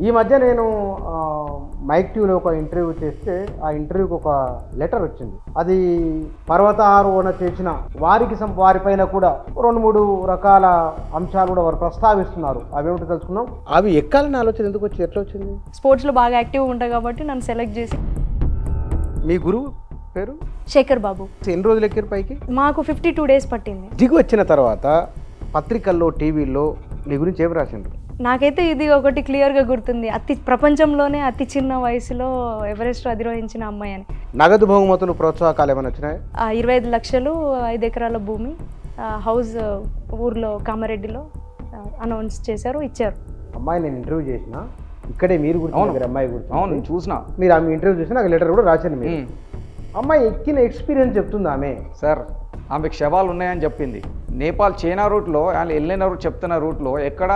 ఈ మధ్య నేను మైక్ టీవీలో ఒక ఇంటర్వ్యూ చేస్తే ఆ ఇంటర్వ్యూకి ఒక లెటర్ వచ్చింది. అది పర్వతారోహణ చేసిన వారిపైన కూడా 2-3 రకాల అంశాలు కూడా వారు ప్రస్తావిస్తున్నారు. అవేమిటో తెలుసుకుందాం. అవి ఎక్కాలని ఆలోచన ఎందుకు వచ్చి ఎట్లా వచ్చింది? స్పోర్ట్స్లో బాగా యాక్టివ్గా ఉంటాయి కాబట్టి నన్ను సెలెక్ట్ చేసి. మీ గురువు పేరు? శేఖర్ బాబు. ఎన్ని రోజులు ఎక్కారు పైకి? మాకు 52 డేస్ పట్టింది. దిగి వచ్చిన తర్వాత పత్రికల్లో, టీవీల్లో మీ గురించి ఏమి రాసిండ్రు? నాకైతే ఇది ఒకటి క్లియర్గా గుర్తుంది, ప్రపంచంలోనే అతి చిన్న వయసులో ఎవరెస్ట్ అధిరోహించిన అమ్మాయి అని. నగదు బహుమతులు, ప్రోత్సాహకాలు ఏమైనా వచ్చినాయి? 25 లక్షలు, 5 ఎకరాల భూమి, హౌస్ ఊర్లో కామారెడ్డిలో అనౌన్స్ చేశారు, ఇచ్చారు. అమ్మాయి నేను ఇంటర్వ్యూ చేసిన ఇక్కడే మీరు గురించి అమ్మాయి గురించి. అవును, చూసిన. మీరు ఆమె ఇంటర్వ్యూ చేసి నాకు లెటర్ కూడా రాశాను. మీరు అమ్మాయి ఎక్కిన ఎక్స్పీరియన్స్ చెప్తుంది ఆమె. సార్, ఆమెకు శవాలు ఉన్నాయని చెప్పింది. నేపాల్ చైనా రూట్లో, ఆయన వెళ్ళిన రూట్ చెప్తున్న రూట్లో ఎక్కడ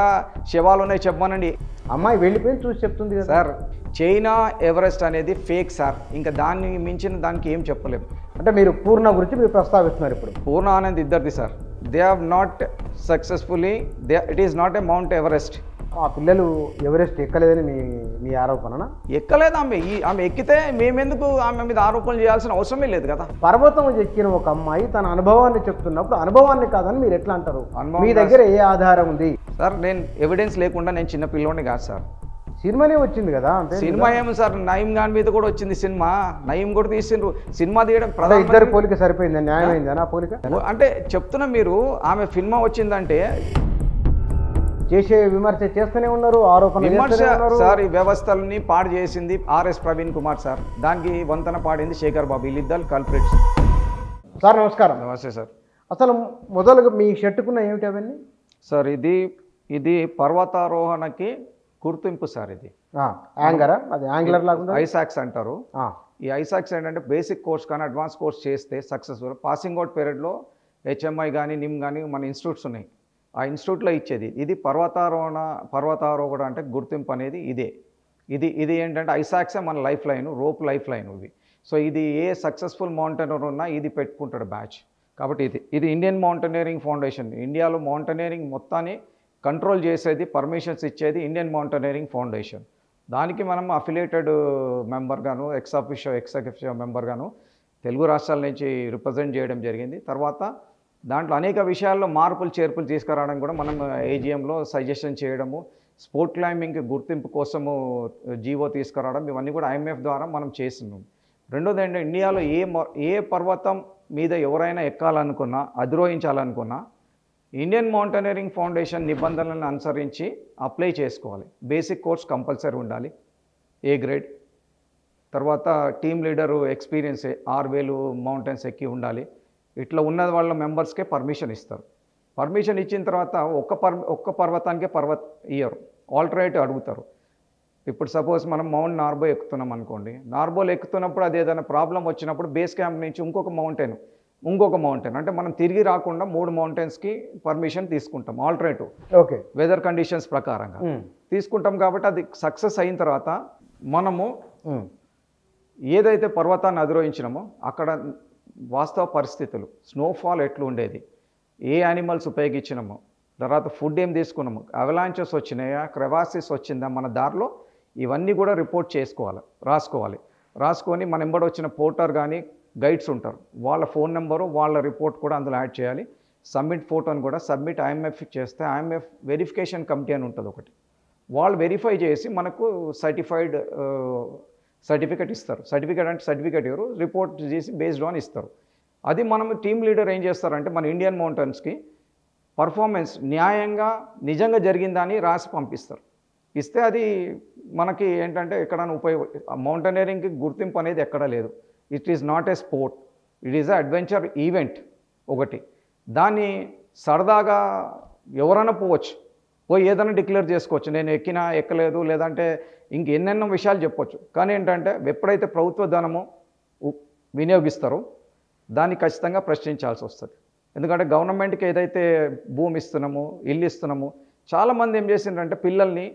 శవాలు ఉన్నాయి చెప్పమనండి. అమ్మాయి వెళ్ళిపోయి చూసి చెప్తుంది కదా సార్. చైనా ఎవరెస్ట్ అనేది ఫేక్ సార్, ఇంకా దాన్ని మించిన దానికి ఏం చెప్పలేము. అంటే మీరు పూర్ణ గురించి మీరు ప్రస్తావిస్తున్నారు. ఇప్పుడు పూర్ణ అనేది ఇద్దరిది sir. They have not successfully, it is not a mount Everest. ఆ పిల్లలు ఎవరెస్ట్ ఎక్కలేదని మీ ఆరోపణ? ఎక్కలేదు ఆమె ఎక్కితే మేమెందుకు ఆమె మీద ఆరోపణలు చేయాల్సిన అవసరమే లేదు కదా. పర్వతం ఎక్కిన ఒక అమ్మాయి తన అనుభవాన్ని చెప్తున్నప్పుడు అనుభవాన్ని కాదని మీరు ఎట్లా అంటారు? మీ దగ్గర ఏ ఆధారం ఉంది? సార్, నేను ఎవిడెన్స్ లేకుండా నేను చిన్న పిల్లోని కాదు సార్. సినిమానే వచ్చింది కదా. సినిమా ఏమో సార్, నయీం ఖాన్ మీద కూడా వచ్చింది సినిమా. నయీం కూడా తీసిండ్రు. సినిమా తీయడం ఇద్దరు పోలిక సరిపోయింది, న్యాయమైంది నా పోలిక. అంటే చెప్తున్నా, మీరు ఆమె సినిమా వచ్చిందంటే చేసే విమర్శ చేస్తూనే ఉన్నారు, ఆరోపణ విమర్శ సార్. ఈ వ్యవస్థలని పాడు చేసింది ఆర్ఎస్ ప్రవీణ్ కుమార్ సార్, దానికి వంతన పాడింది శేఖర్ బాబు. వీళ్ళిద్దరు కల్ప్రిట్స్. సార్ నమస్కారం. నమస్తే సార్. అసలు మొదలుగా మీ షర్టుకున్న ఏమిటి అవన్నీ? సార్, ఇది పర్వతారోహణకి గుర్తింపు సార్. ఇది యాంగరా? అది యాంగ్లర్ లాగా ఐసాక్స్ అంటారు. ఈ ఐసాక్స్ ఏంటంటే బేసిక్ కోర్స్ కానీ అడ్వాన్స్ కోర్స్ చేస్తే సక్సెస్ఫుల్ పాసింగ్ అవుట్ పీరియడ్లో హెచ్ఎంఐ కానీ నిమ్ కానీ మన ఇన్స్టిట్యూట్స్ ఉన్నాయి, ఆ ఇన్స్టిట్యూట్లో ఇచ్చేది. ఇది పర్వతారోహణ అంటే గుర్తింపు అనేది ఇది ఏంటంటే ఐసాక్సే మన life line, rope life line ఇవి. సో ఇది ఏ సక్సెస్ఫుల్ మౌంటైనర్ ఉన్నా ఇది పెట్టుకుంటాడు బ్యాచ్. కాబట్టి ఇది ఇండియన్ మౌంటైనరింగ్ ఫౌండేషన్. ఇండియాలో మౌంటైనరింగ్ మొత్తాన్ని కంట్రోల్ చేసేది, పర్మిషన్స్ ఇచ్చేది ఇండియన్ మౌంటైనరింగ్ ఫౌండేషన్. దానికి మనం అఫిలియేటెడ్ మెంబర్గాను, ఎక్స్ అఫిషియో మెంబర్గాను తెలుగు రాష్ట్రాల నుంచి రిప్రజెంట్ చేయడం జరిగింది. తర్వాత దాంట్లో అనేక విషయాల్లో మార్పులు చేర్పులు తీసుకురావడం కూడా మనం ఏజిఎంలో సజెషన్ చేయడము, స్పోర్ట్ క్లైంబింగ్ గుర్తింపు కోసము జీవో తీసుకురావడం, ఇవన్నీ కూడా ఐఎంఎఫ్ ద్వారా మనం చేస్తున్నాం. రెండోది ఏంటంటే ఇండియాలో ఏ పర్వతం మీద ఎవరైనా ఎక్కాలనుకున్నా, అధిరోహించాలనుకున్నా ఇండియన్ మౌంటైనరింగ్ ఫౌండేషన్ నిబంధనలను అనుసరించి అప్లై చేసుకోవాలి. బేసిక్ కోర్స్ కంపల్సరీ ఉండాలి, ఏ గ్రేడ్. తర్వాత టీమ్ లీడరు ఎక్స్పీరియన్స్ 6000 మౌంటైన్స్ ఎక్కి ఉండాలి. ఇట్లా ఉన్న వాళ్ళ మెంబర్స్కే పర్మిషన్ ఇస్తారు. పర్మిషన్ ఇచ్చిన తర్వాత ఒక్క పర్వతానికే ఇయ్యరు, ఆల్టర్నేటివ్ అడుగుతారు. ఇప్పుడు సపోజ్ మనం మౌంట్ నార్బో ఎక్కుతున్నాం అనుకోండి. నార్బోలో ఎక్కుతున్నప్పుడు అది ఏదైనా ప్రాబ్లం వచ్చినప్పుడు బేస్ క్యాంప్ నుంచి ఇంకొక మౌంటైన్ అంటే మనం తిరిగి రాకుండా 3 మౌంటైన్స్కి పర్మిషన్ తీసుకుంటాం, ఆల్టర్నేటివ్. ఓకే, వెదర్ కండిషన్స్ ప్రకారంగా తీసుకుంటాం. కాబట్టి అది సక్సెస్ అయిన తర్వాత మనము ఏదైతే పర్వతాన్ని అధిరోహించినామో అక్కడ వాస్తవ పరిస్థితులు, స్నోఫాల్ ఎట్లు ఉండేది, ఏ యానిమల్స్ ఉపయోగించినామో, తర్వాత ఫుడ్ ఏం తీసుకున్నాము, అవలాంచెస్ వచ్చినాయా, క్రెవాసిస్ వచ్చిందా మన దారిలో, ఇవన్నీ కూడా రిపోర్ట్ రాసుకొని మన ఎంబడి వచ్చిన పోర్టర్ కానీ గైడ్స్ ఉంటారు, వాళ్ళ ఫోన్ నెంబరు, వాళ్ళ రిపోర్ట్ కూడా అందులో యాడ్ చేయాలి. సబ్మిట్ ఫోటోని కూడా సబ్మిట్ ఐఎంఎఫ్ చేస్తే ఐఎంఎఫ్ వెరిఫికేషన్ కమిటీ అని ఉంటుంది ఒకటి, వాళ్ళు వెరిఫై చేసి మనకు సర్టిఫికేట్ ఇస్తారు. సర్టిఫికేట్ ఎవరు రిపోర్ట్ చేసి బేస్డ్ ఆన్ ఇస్తారు. అది మనం టీమ్ లీడర్ ఏం చేస్తారంటే మన ఇండియన్ మౌంటైన్స్కి పర్ఫార్మెన్స్ న్యాయంగా నిజంగా జరిగిందని రాసి పంపిస్తారు. ఇస్తే అది మనకి ఏంటంటే ఎక్కడైనా మౌంటైనరింగ్కి గుర్తింపు అనేది ఎక్కడా లేదు. It is not a sport, it is adventure event ఒకటి. దాన్ని సరదాగా ఎవరైనా పోయి ఏదైనా డిక్లేర్ చేసుకోవచ్చు, నేను ఎక్కలేదు, లేదంటే ఎన్నెన్నో విషయాలు చెప్పొచ్చు. కానీ ఏంటంటే ఎప్పుడైతే ప్రభుత్వ ధనము వినియోగిస్తారో దాన్ని ఖచ్చితంగా ప్రశ్నించాల్సి వస్తుంది. ఎందుకంటే గవర్నమెంట్కి ఏదైతే భూమి ఇస్తున్నామో, ఇల్లు ఇస్తున్నామో, చాలామంది ఏం చేసిండ్రంటే పిల్లల్ని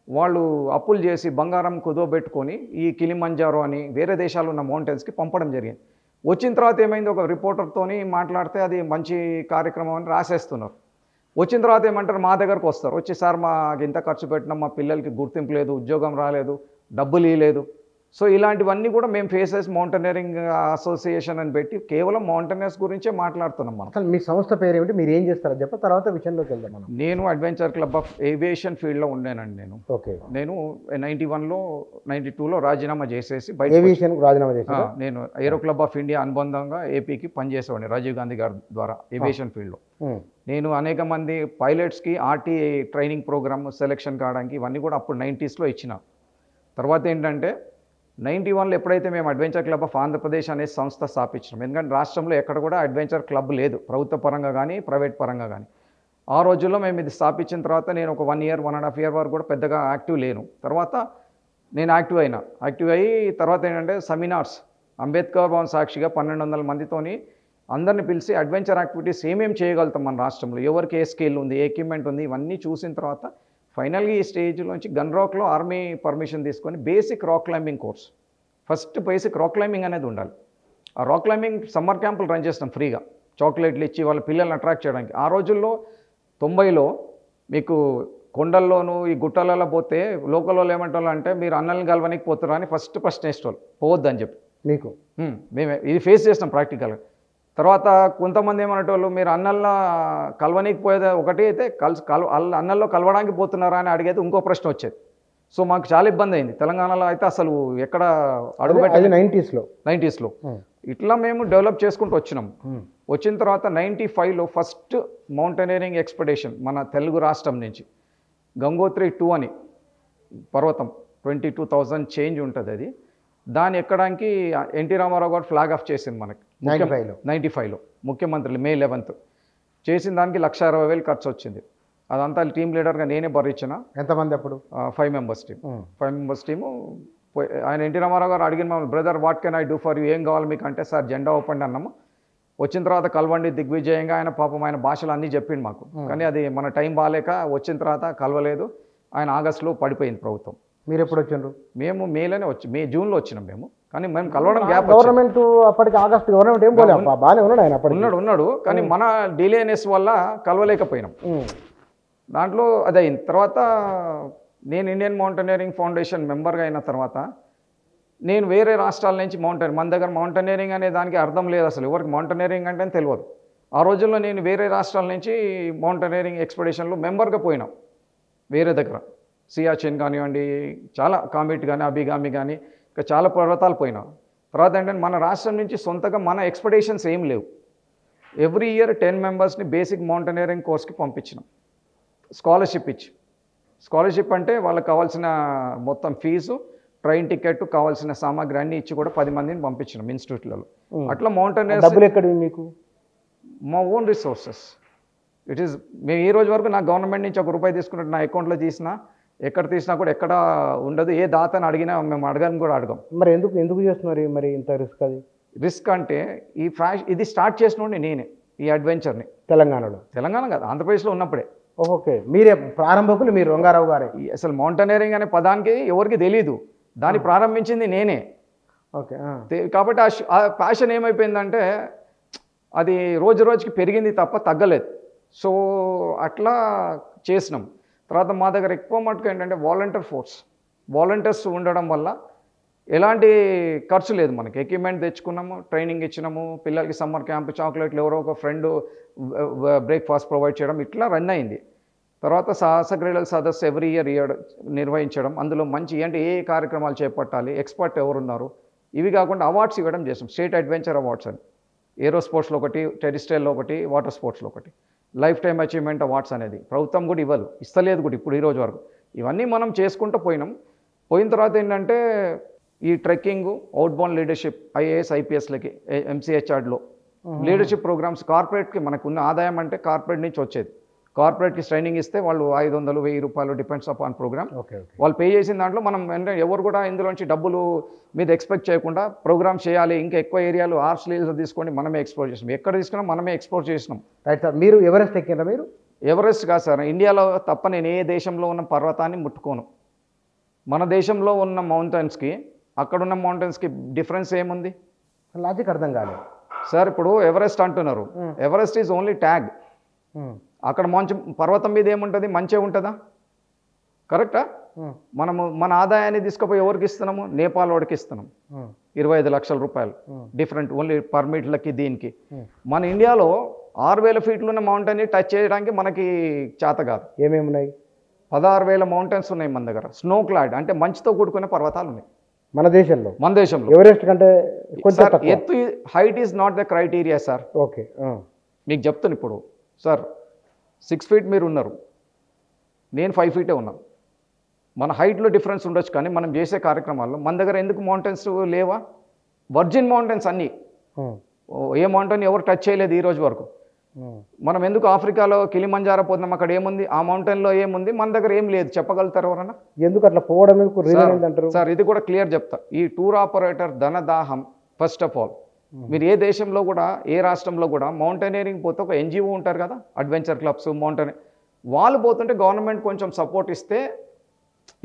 వాళ్ళు అప్పులు చేసి బంగారం కుదోబెట్టుకొని ఈ కిలిమంజారో అని వేరే దేశాలు ఉన్న మౌంటైన్స్కి పంపడం జరిగింది. వచ్చిన తర్వాత ఏమైంది, ఒక రిపోర్టర్తోని మాట్లాడితే అది మంచి కార్యక్రమం అని రాసేస్తున్నారు. వచ్చిన తర్వాత ఏమంటారు, మా దగ్గరకు వస్తారు, వచ్చి సార్ మాకు ఇంత ఖర్చు పెట్టినాం, మా పిల్లలకి గుర్తింపు లేదు, ఉద్యోగం రాలేదు, డబ్బులు ఇవ్వలేదు. సో ఇలాంటివన్నీ కూడా మేము ఫేసెస్ మౌంటైనరింగ్ అసోసియేషన్ అని పెట్టి కేవలం మౌంటైనర్స్ గురించే మాట్లాడుతున్నాం మనం. అసలు మీ సంస్థ పేరు ఏమిటి, మీరు ఏం చేస్తారో చెప్ప, తర్వాత విషయంలోకి వెళ్దాం మనం. నేను అడ్వెంచర్ క్లబ్ ఆఫ్ ఏవియేషన్ ఫీల్డ్లో ఉన్నానండి. ఓకే. నేను 91లో 92లో రాజీనామా చేసేసి ఏవియేషన్ రాజీనామా చేసి నేను ఏరో క్లబ్ ఆఫ్ ఇండియా అనుబంధంగా ఏపీకి పనిచేసేవాడిని రాజీవ్ గాంధీ గారి ద్వారా ఏవియేషన్ ఫీల్డ్లో. నేను అనేక మంది పైలట్స్కి ఆర్టీ ట్రైనింగ్ ప్రోగ్రామ్ సెలెక్షన్ కావడానికి ఇవన్నీ కూడా అప్పుడు 90sలో ఇచ్చిన. తర్వాత ఏంటంటే 91లో ఎప్పుడైతే మేము అడ్వెంచర్ క్లబ్ ఆఫ్ ఆంధ్రప్రదేశ్ అనే సంస్థ స్థాపించినాం, ఎందుకంటే రాష్ట్రంలో ఎక్కడ కూడా అడ్వెంచర్ క్లబ్ లేదు, ప్రభుత్వ పరంగా కానీ ప్రైవేట్ పరంగా కానీ. ఆ రోజుల్లో మేము ఇది స్థాపించిన తర్వాత నేను ఒక 1 year 1.5 year వరకు కూడా పెద్దగా యాక్టివ్ లేను. తర్వాత నేను యాక్టివ్ అయ్యి తర్వాత ఏంటంటే సెమినార్స్ అంబేద్కర్ భవన్ సాక్షిగా 1200 మందితోని అందరిని పిలిచి అడ్వెంచర్ యాక్టివిటీస్ ఏమేమి చేయగలుగుతాం మన రాష్ట్రంలో, ఎవరికి ఏ స్కేల్ ఉంది, ఏ ఎక్విప్మెంట్ ఉంది, ఇవన్నీ చూసిన తర్వాత ఫైనల్గా ఈ స్టేజ్లోంచి గన్ రాక్లో ఆర్మీ పర్మిషన్ తీసుకొని basic rock climbing course, first basic rock climbing అనేది ఉండాలి. ఆ రాక్ క్లైంబింగ్ సమ్మర్ క్యాంపులు రన్ చేస్తాం ఫ్రీగా, చాక్లెట్లు ఇచ్చి వాళ్ళ పిల్లల్ని అట్రాక్ట్ చేయడానికి. ఆ రోజుల్లో 90లో మీకు కొండల్లోనూ ఈ గుట్టలలో పోతే లోకల్ వాళ్ళు ఏమంటారు అంటే, మీరు అన్నల్ని కలవనికి పోతారా అని ఫస్ట్ నెక్స్ట్ వాళ్ళు పోవద్దని చెప్పి మీకు మేము ఇది ఫేస్ చేస్తాం ప్రాక్టికల్గా. తర్వాత కొంతమంది ఏమనేటోళ్ళు, మీరు అన్నల్లో కలవనీకి పోయేది ఒకటి అయితే అన్నల్లో కలవడానికి పోతున్నారా అని అడిగేది ఇంకో ప్రశ్న వచ్చేది. సో మాకు చాలా ఇబ్బంది అయింది. తెలంగాణలో అయితే అసలు ఎక్కడ అడుగుపెట్టాలి 90sలో ఇట్లా మేము డెవలప్ చేసుకుంటూ వచ్చినాం. వచ్చిన తర్వాత 95లో ఫస్ట్ మౌంటైనరింగ్ ఎక్స్పెడిషన్ మన తెలుగు రాష్ట్రం నుంచి గంగోత్రి 2 అని పర్వతం 22,000 చేంజ్ ఉంటుంది అది. దాన్ని ఎక్కడానికి ఎన్టీ రామారావు గారు ఫ్లాగ్ ఆఫ్ చేసింది మనకి 95లో ముఖ్యమంత్రులు May 11th చేసిన దానికి 1,60,000 ఖర్చు వచ్చింది. అదంతా టీమ్ లీడర్గా నేనే భరించిన. ఎంతమంది అప్పుడు? 5 members టీము. ఆయన ఎన్టీ రామారావు గారు అడిగిన మమ్మల్ని, brother what can I do for you, ఏం కావాలి మీకు అంటే, సార్ జెండా ఓపెన్ అన్నాము. వచ్చిన తర్వాత కలవండి దిగ్విజయంగా. ఆయన పాపం ఆయన భాషలు అన్నీ చెప్పిండు మాకు, కానీ అది మన టైం బాగాలేక వచ్చిన తర్వాత కలవలేదు. ఆయన ఆగస్టులో పడిపోయింది ప్రభుత్వం. మీరు ఎప్పుడు వచ్చారు? మేము మేలోనే జూన్లో వచ్చినాం మేము, కానీ మేము కలవడం గ్యాప్. గవర్నమెంట్ అప్పటికి ఆగస్టు గవర్నమెంట్ ఏం బాగానే ఉన్నాడు ఆయన, ఉన్నాడు కానీ మన డిలేనెస్ వల్ల కలవలేకపోయినాం. దాంట్లో అది అయిన తర్వాత నేను ఇండియన్ మౌంటైనరింగ్ ఫౌండేషన్ మెంబర్గా అయిన తర్వాత నేను వేరే రాష్ట్రాల నుంచి మన దగ్గర మౌంటైనరింగ్ అనే దానికి అర్థం లేదు, అసలు ఎవరికి మౌంటైనరింగ్ అంటే తెలియదు. ఆ రోజుల్లో నేను వేరే రాష్ట్రాల నుంచి మౌంటైనరింగ్ ఎక్స్పెడిషన్లో మెంబర్గా పోయినాం. వేరే దగ్గర సియాచిన్ కానివ్వండి, చాలా కామిట్ కానీ అభిగామి కానీ ఇంకా చాలా పర్వతాలు పోయినాం. తర్వాత ఏంటంటే మన రాష్ట్రం నుంచి సొంతగా మన ఎక్స్పెడిషన్స్ ఏం లేవు. Every year 10 members basic mountaineering కోర్స్కి పంపించినాం, స్కాలర్షిప్ అంటే వాళ్ళకి కావాల్సిన మొత్తం ఫీజు, ట్రైన్ టికెట్, కావాల్సిన సామాగ్రి అన్నీ ఇచ్చి కూడా 10 మందిని పంపించినాం ఇన్స్టిట్యూట్లలో. అట్లా మౌంటైనర్స్ మీకు మా ఓన్ రిసోర్సెస్. మేము ఈ రోజు వరకు నా గవర్నమెంట్ నుంచి ₹1 తీసుకున్నట్టు నా అకౌంట్లో తీసినా, ఎక్కడ తీసినా కూడా ఎక్కడ ఉండదు. ఏ దాతని అడిగినా మేము అడగని కూడా అడగం. మరి ఎందుకు చేస్తున్నారు మరి ఇంత రిస్క్? అది రిస్క్ అంటే ఇది స్టార్ట్ చేసినోండి నేనే ఈ అడ్వెంచర్ని. తెలంగాణ కాదు, ఆంధ్రప్రదేశ్లో ఉన్నప్పుడే. ఓకే, మీరే ప్రారంభకులు, మీరు రంగారావు గారే. అసలు మౌంటైనరింగ్ అనే పదానికి ఎవరికి తెలీదు, దాన్ని ప్రారంభించింది నేనే. ఓకే, కాబట్టి ఆ ప్యాషన్ ఏమైపోయిందంటే అది రోజుకి పెరిగింది తప్ప తగ్గలేదు. సో అట్లా చేసినాం. తర్వాత మా దగ్గర ఎక్కువ మటుకు ఏంటంటే వాలంటీర్స్ ఉండడం వల్ల ఎలాంటి ఖర్చు లేదు మనకి. ఎక్విప్మెంట్ తెచ్చుకున్నాము, ట్రైనింగ్ ఇచ్చినాము, పిల్లలకి సమ్మర్ క్యాంప్, చాక్లెట్లు, ఎవరో ఒక ఫ్రెండ్ బ్రేక్ఫాస్ట్ ప్రొవైడ్ చేయడం, ఇట్లా రన్ అయింది. తర్వాత సాహస క్రీడల సదస్సు ఎవ్రీ ఇయర్ నిర్వహించడం, అందులో మంచి అంటే ఏ కార్యక్రమాలు చేపట్టాలి, ఎక్స్పర్ట్ ఎవరున్నారు, ఇవి కాకుండా అవార్డ్స్ ఇవ్వడం చేసాం. స్టేట్ అడ్వెంచర్ అవార్డ్స్ అని ఏరో స్పోర్ట్స్లో ఒకటి, టెరిస్ట్రియల్లో ఒకటి, వాటర్ స్పోర్ట్స్లో ఒకటి, లైఫ్ టైమ్ అచీవ్మెంట్ అవార్డ్స్ అనేది ప్రభుత్వం కూడా ఇస్తలేదు కూడా ఇప్పుడు ఈ రోజు వరకు. ఇవన్నీ మనం చేసుకుంటూ పోయిన తర్వాత ఏంటంటే ఈ ట్రెక్కింగ్, అవుట్బౌండ్ లీడర్షిప్, IAS IPSలకి MCHRలో లీడర్షిప్ ప్రోగ్రామ్స్, కార్పొరేట్కి మనకున్న ఆదాయం అంటే కార్పొరేట్ నుంచి వచ్చేది. కార్పొరేట్కి ట్రైనింగ్ ఇస్తే వాళ్ళు ₹500-1000 డిపెండ్స్ అపాన్ ప్రోగ్రామ్. వాళ్ళు పే చేసిన దాంట్లో మనం ఎవరు కూడా ఇందులోంచి డబ్బులు మీద ఎక్స్పెక్ట్ చేయకుండా ప్రోగ్రామ్ చేయాలి, ఇంకా ఎక్కువ ఏరియాలు ఆర్ట్స్ లీల్స్ తీసుకొని మనమే ఎక్స్ప్లోర్ చేసినాం. ఎక్కడ తీసుకున్నా మనమే ఎక్స్ప్లోర్ చేసినాం. రైట్ సార్, మీరు ఎవరెస్ట్ ఎక్కినా? మీరు ఎవరెస్ట్ కాదు సార్, ఇండియాలో తప్ప నేను ఏ దేశంలో ఉన్న పర్వతాన్ని ముట్టుకోను. మన దేశంలో ఉన్న మౌంటైన్స్కి అక్కడున్న మౌంటైన్స్కి డిఫరెన్స్ ఏముంది? లాజిక్ అర్థం కాలేదు సార్. ఇప్పుడు ఎవరెస్ట్ అంటున్నారు, ఎవరెస్ట్ ఈజ్ ఓన్లీ ట్యాగ్. అక్కడ మంచు పర్వతం మీద ఏముంటుంది, మంచే ఉంటుందా? కరెక్టా? మనము మన ఆదాయాన్ని తీసుకుపోయి ఎవరికి ఇస్తున్నాము? నేపాల్ వాడికి ఇస్తున్నాం 25 లక్షల రూపాయలు డిఫరెంట్ ఓన్లీ పర్మిట్లకి దీనికి. మన ఇండియాలో 6,000 ఫీట్లు ఉన్న మౌంటైన్ టచ్ చేయడానికి మనకి చేత కాదు. ఏమేమి ఉన్నాయి? 16,000 మౌంటైన్స్ ఉన్నాయి మన దగ్గర. స్నో క్లాడ్ అంటే మంచుతో కూడుకునే పర్వతాలు ఉన్నాయి మన దేశంలో. ఎవరెస్ట్ కంటే ఎత్తు, height is not the criteria sir. Okay, మీకు చెప్తాను ఇప్పుడు సార్. 6 ఫీట్ మీరు ఉన్నారు, నేను 5 ఫీటే ఉన్నాను. మన హైట్లో డిఫరెన్స్ ఉండొచ్చు, కానీ మనం చేసే కార్యక్రమాల్లో మన దగ్గర ఎందుకు మౌంటైన్స్ లేవా? వర్జిన్ మౌంటైన్స్ అన్నీ, ఏ మౌంటైన్ ఎవరు టచ్ చేయలేదు ఈ రోజు వరకు. మనం ఎందుకు ఆఫ్రికాలో కిలిమంజారో పోతున్నాం, అక్కడ ఏముంది? ఆ మౌంటైన్లో ఏముంది? మన దగ్గర ఏం లేదు. చెప్పగలుగుతారు ఎవరన్నా? ఎందుకు అట్లా పోవడం అంటారు సార్? ఇది కూడా క్లియర్ చెప్తా. ఈ టూర్ ఆపరేటర్ ధనదాహం. ఫస్ట్ ఆఫ్ ఆల్ మీరు ఏ దేశంలో కూడా, ఏ రాష్ట్రంలో కూడా మౌంటైనరింగ్ పోతే ఒక ఎన్జిఓ ఉంటారు కదా, అడ్వెంచర్ క్లబ్స్, మౌంటైన్, వాళ్ళు పోతుంటే గవర్నమెంట్ కొంచెం సపోర్ట్ ఇస్తే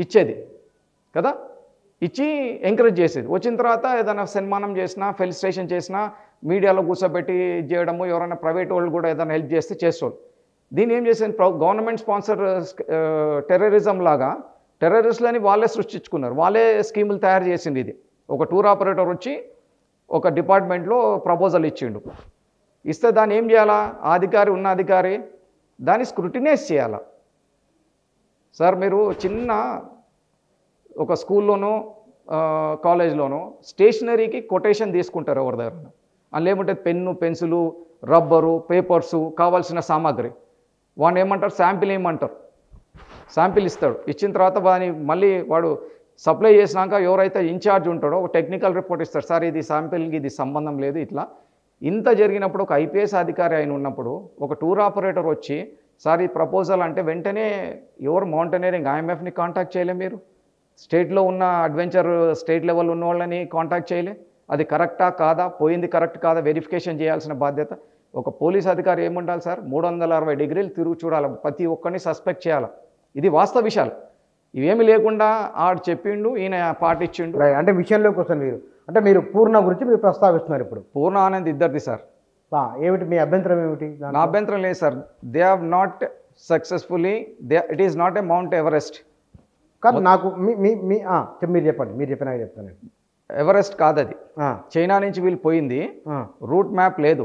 ఇచ్చేది కదా, ఇచ్చి ఎంకరేజ్ చేసేది. వచ్చిన తర్వాత ఏదైనా సన్మానం చేసినా, ఫెలిసిటేషన్ చేసినా, మీడియాలో కూర్చోబెట్టి చేయడము, ఎవరైనా ప్రైవేట్ వాళ్ళు కూడా ఏదైనా హెల్ప్ చేస్తే చేసేవాళ్ళు. దీన్ని ఏం చేసేది? గవర్నమెంట్ స్పాన్సర్ టెర్రరిజం లాగా టెర్రరిస్టులని వాళ్ళే సృష్టించుకున్నారు, వాళ్ళే స్కీములు తయారు చేసింది. ఇది ఒక టూర్ ఆపరేటర్ వచ్చి ఒక డిపార్ట్మెంట్లో ప్రపోజల్ ఇచ్చిండు, ఇస్తే దాన్ని ఏం చేయాలా? ఆ అధికారి, ఉన్న అధికారి దాన్ని స్క్రూటినైజ్ చేయాలా. సార్ మీరు చిన్న ఒక స్కూల్లోనో కాలేజ్లోనో స్టేషనరీకి కొటేషన్ తీసుకుంటారు ఎవరి దగ్గర, అందులో ఏముంటుంది? పెన్ను, పెన్సిలు, రబ్బరు, పేపర్సు, కావాల్సిన సామాగ్రి. వాడిని ఏమంటారు? శాంపిల్ ఏమంటారు? శాంపిల్ ఇస్తాడు. ఇచ్చిన తర్వాత వాడిని మళ్ళీ వాడు సప్లై చేసినాక ఎవరైతే ఇన్ఛార్జ్ ఉంటాడో ఒక టెక్నికల్ రిపోర్ట్ ఇస్తాడు. సార్ ఇది శాంపిల్కి ఇది సంబంధం లేదు. ఇట్లా ఇంత జరిగినప్పుడు ఒక ఐపీఎస్ అధికారి అయిన ఉన్నప్పుడు ఒక టూర్ ఆపరేటర్ వచ్చి సార్ ఈ ప్రపోజల్ అంటే వెంటనే ఎవరు మౌంటైనరింగ్ ఐఎంఎఫ్ని కాంటాక్ట్ చేయలే, మీరు స్టేట్లో ఉన్న అడ్వెంచర్ స్టేట్ లెవెల్ ఉన్న వాళ్ళని కాంటాక్ట్ చేయలే. అది కరెక్టా కాదా, పోయింది కరెక్ట్ కాదా వెరిఫికేషన్ చేయాల్సిన బాధ్యత ఒక పోలీస్ అధికారి ఏముండాలి సార్? 360 డిగ్రీలు తిరుగు చూడాలి, ప్రతి ఒక్కరిని సస్పెక్ట్ చేయాలి. ఇది వాస్తవ విషయాలు. ఇవేమి లేకుండా ఆడు చెప్పిండు, ఈయన పాటించిండు. అంటే విషయంలోకి వస్తాను. మీరు అంటే మీరు పూర్ణ గురించి మీరు ప్రస్తావిస్తున్నారు ఇప్పుడు. పూర్ణ అనేది ఇద్దరిది సార్. ఏమిటి మీ అభ్యంతరం? ఏమిటి? నా అభ్యంతరం లేదు sir. They have not successfully, it is not a mount Everest కాదు. నాకు మీరు చెప్పండి, మీరు చెప్పినా చెప్తాను. ఎవరెస్ట్ కాదు అది. చైనా నుంచి వీళ్ళు పోయింది, రూట్ మ్యాప్ లేదు,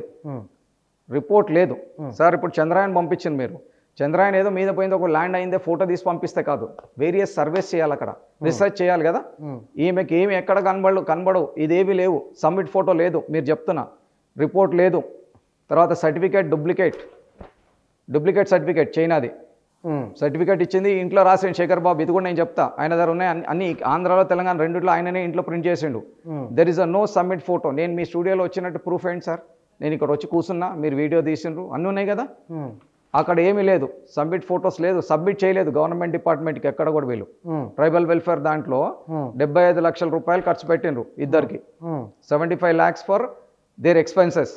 రిపోర్ట్ లేదు సార్. ఇప్పుడు చంద్రయాన్ పంపించింది మీరు, చంద్రయాన్ ఏదో మీద పోయింది, ఒక ల్యాండ్ అయిందే ఫోటో తీసి పంపిస్తే కాదు, వేరియస్ సర్వేస్ చేయాలి, అక్కడ రీసెర్చ్ చేయాలి కదా. ఈమెకి ఏమి ఎక్కడ కనబడవు, ఇదేవి లేవు, సబ్మిట్ ఫోటో లేదు, మీరు చెప్తున్నా రిపోర్ట్ లేదు. తర్వాత సర్టిఫికేట్ డూప్లికేట్ సర్టిఫికేట్ చైనాది సర్టిఫికేట్ ఇచ్చింది, ఇంట్లో రాసిండు శేఖర్ బాబు. ఇది కూడా నేను చెప్తా, ఆయన దగ్గర ఉన్నాయి అన్ని. ఆంధ్రాలో తెలంగాణ రెండిట్లో ఆయననే ఇంట్లో ప్రింట్ చేసిండు. There is a no submit photo. నేను మీ స్టూడియోలో వచ్చినట్టు ప్రూఫ్ ఏంటి సార్? నేను ఇక్కడ వచ్చి కూర్చున్నా, మీరు వీడియో తీసిండ్రు, అన్నీ ఉన్నాయి కదా. అక్కడ ఏమీ లేదు, సబ్మిట్ ఫొటోస్ లేదు, సబ్మిట్ చేయలేదు గవర్నమెంట్ డిపార్ట్మెంట్కి ఎక్కడ కూడా. వీళ్ళు ట్రైబల్ వెల్ఫేర్ దాంట్లో 75 లక్షల రూపాయలు ఖర్చు పెట్టిండ్రు ఇద్దరికి, 75 lakhs for their expenses.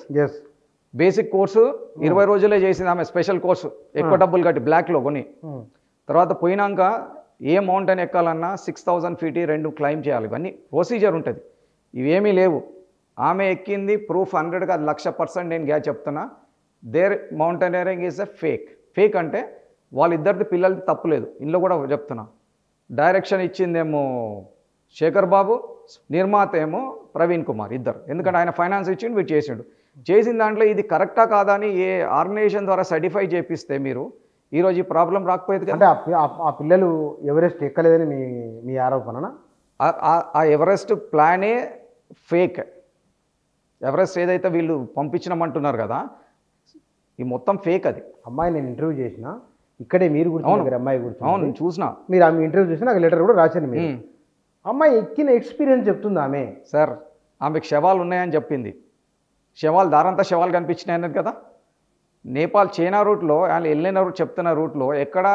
Basic course 20 రోజులే చేసింది ఆమె, స్పెషల్ కోర్సు ఎక్కువ డబ్బులు కట్టి బ్లాక్లో కొని. తర్వాత పోయినాక ఏ మౌంటైన్ ఎక్కాలన్నా 6000 feet 2 క్లైమ్ చేయాలి, ఇవన్నీ ప్రొసీజర్ ఉంటుంది. ఇవేమీ లేవు. ఆమె ఎక్కింది ప్రూఫ్ 100 కాదు, 100%. నేను గ్యా చెప్తున్నా, there mountaineering is a fake అంటే వాళ్ళిద్దరిది పిల్లలది తప్పులేదు. ఇందులో కూడా చెప్తున్నా, డైరెక్షన్ ఇచ్చిందేమో శేఖర్ బాబు, నిర్మాత ఏమో ప్రవీణ్ కుమార్, ఇద్దరు. ఎందుకంటే ఆయన ఫైనాన్స్ ఇచ్చిండు, వీడు చేసిండు. చేసిన దాంట్లో ఇది కరెక్టా కాదా అని ఏ ఆర్గనైజేషన్ ద్వారా సర్టిఫై చేపిస్తే మీరు ఈరోజు ఈ ప్రాబ్లం రాకపోయేది. అంటే ఆ పిల్లలు ఎవరెస్ట్ ఎక్కలేదని మీ ఆరోపణ? ఆ ఎవరెస్ట్ ప్లానే ఫేక్. ఎవరెస్ట్ ఏదైతే వీళ్ళు పంపించినామంటున్నారు కదా, ఈ మొత్తం ఫేక్. అది అమ్మాయి నేను ఇంటర్వ్యూ చేసిన ఇక్కడే, మీరు గురించి అమ్మాయి గురించి. అవును, నేను చూసిన. మీరు ఆమె ఇంటర్వ్యూ చేసిన, నాకు లెటర్ కూడా రాశాను. మీరు అమ్మాయి ఎక్కిన ఎక్స్పీరియన్స్ చెప్తుంది ఆమె. సార్ ఆమెకు శవాలు ఉన్నాయని చెప్పింది, శవాలు దారంతా శవాలు కనిపించినాయి అన్నది కదా. నేపాల్ చైనా రూట్లో వాళ్ళు వెళ్ళిన రూట్ చెప్తున్న రూట్లో ఎక్కడ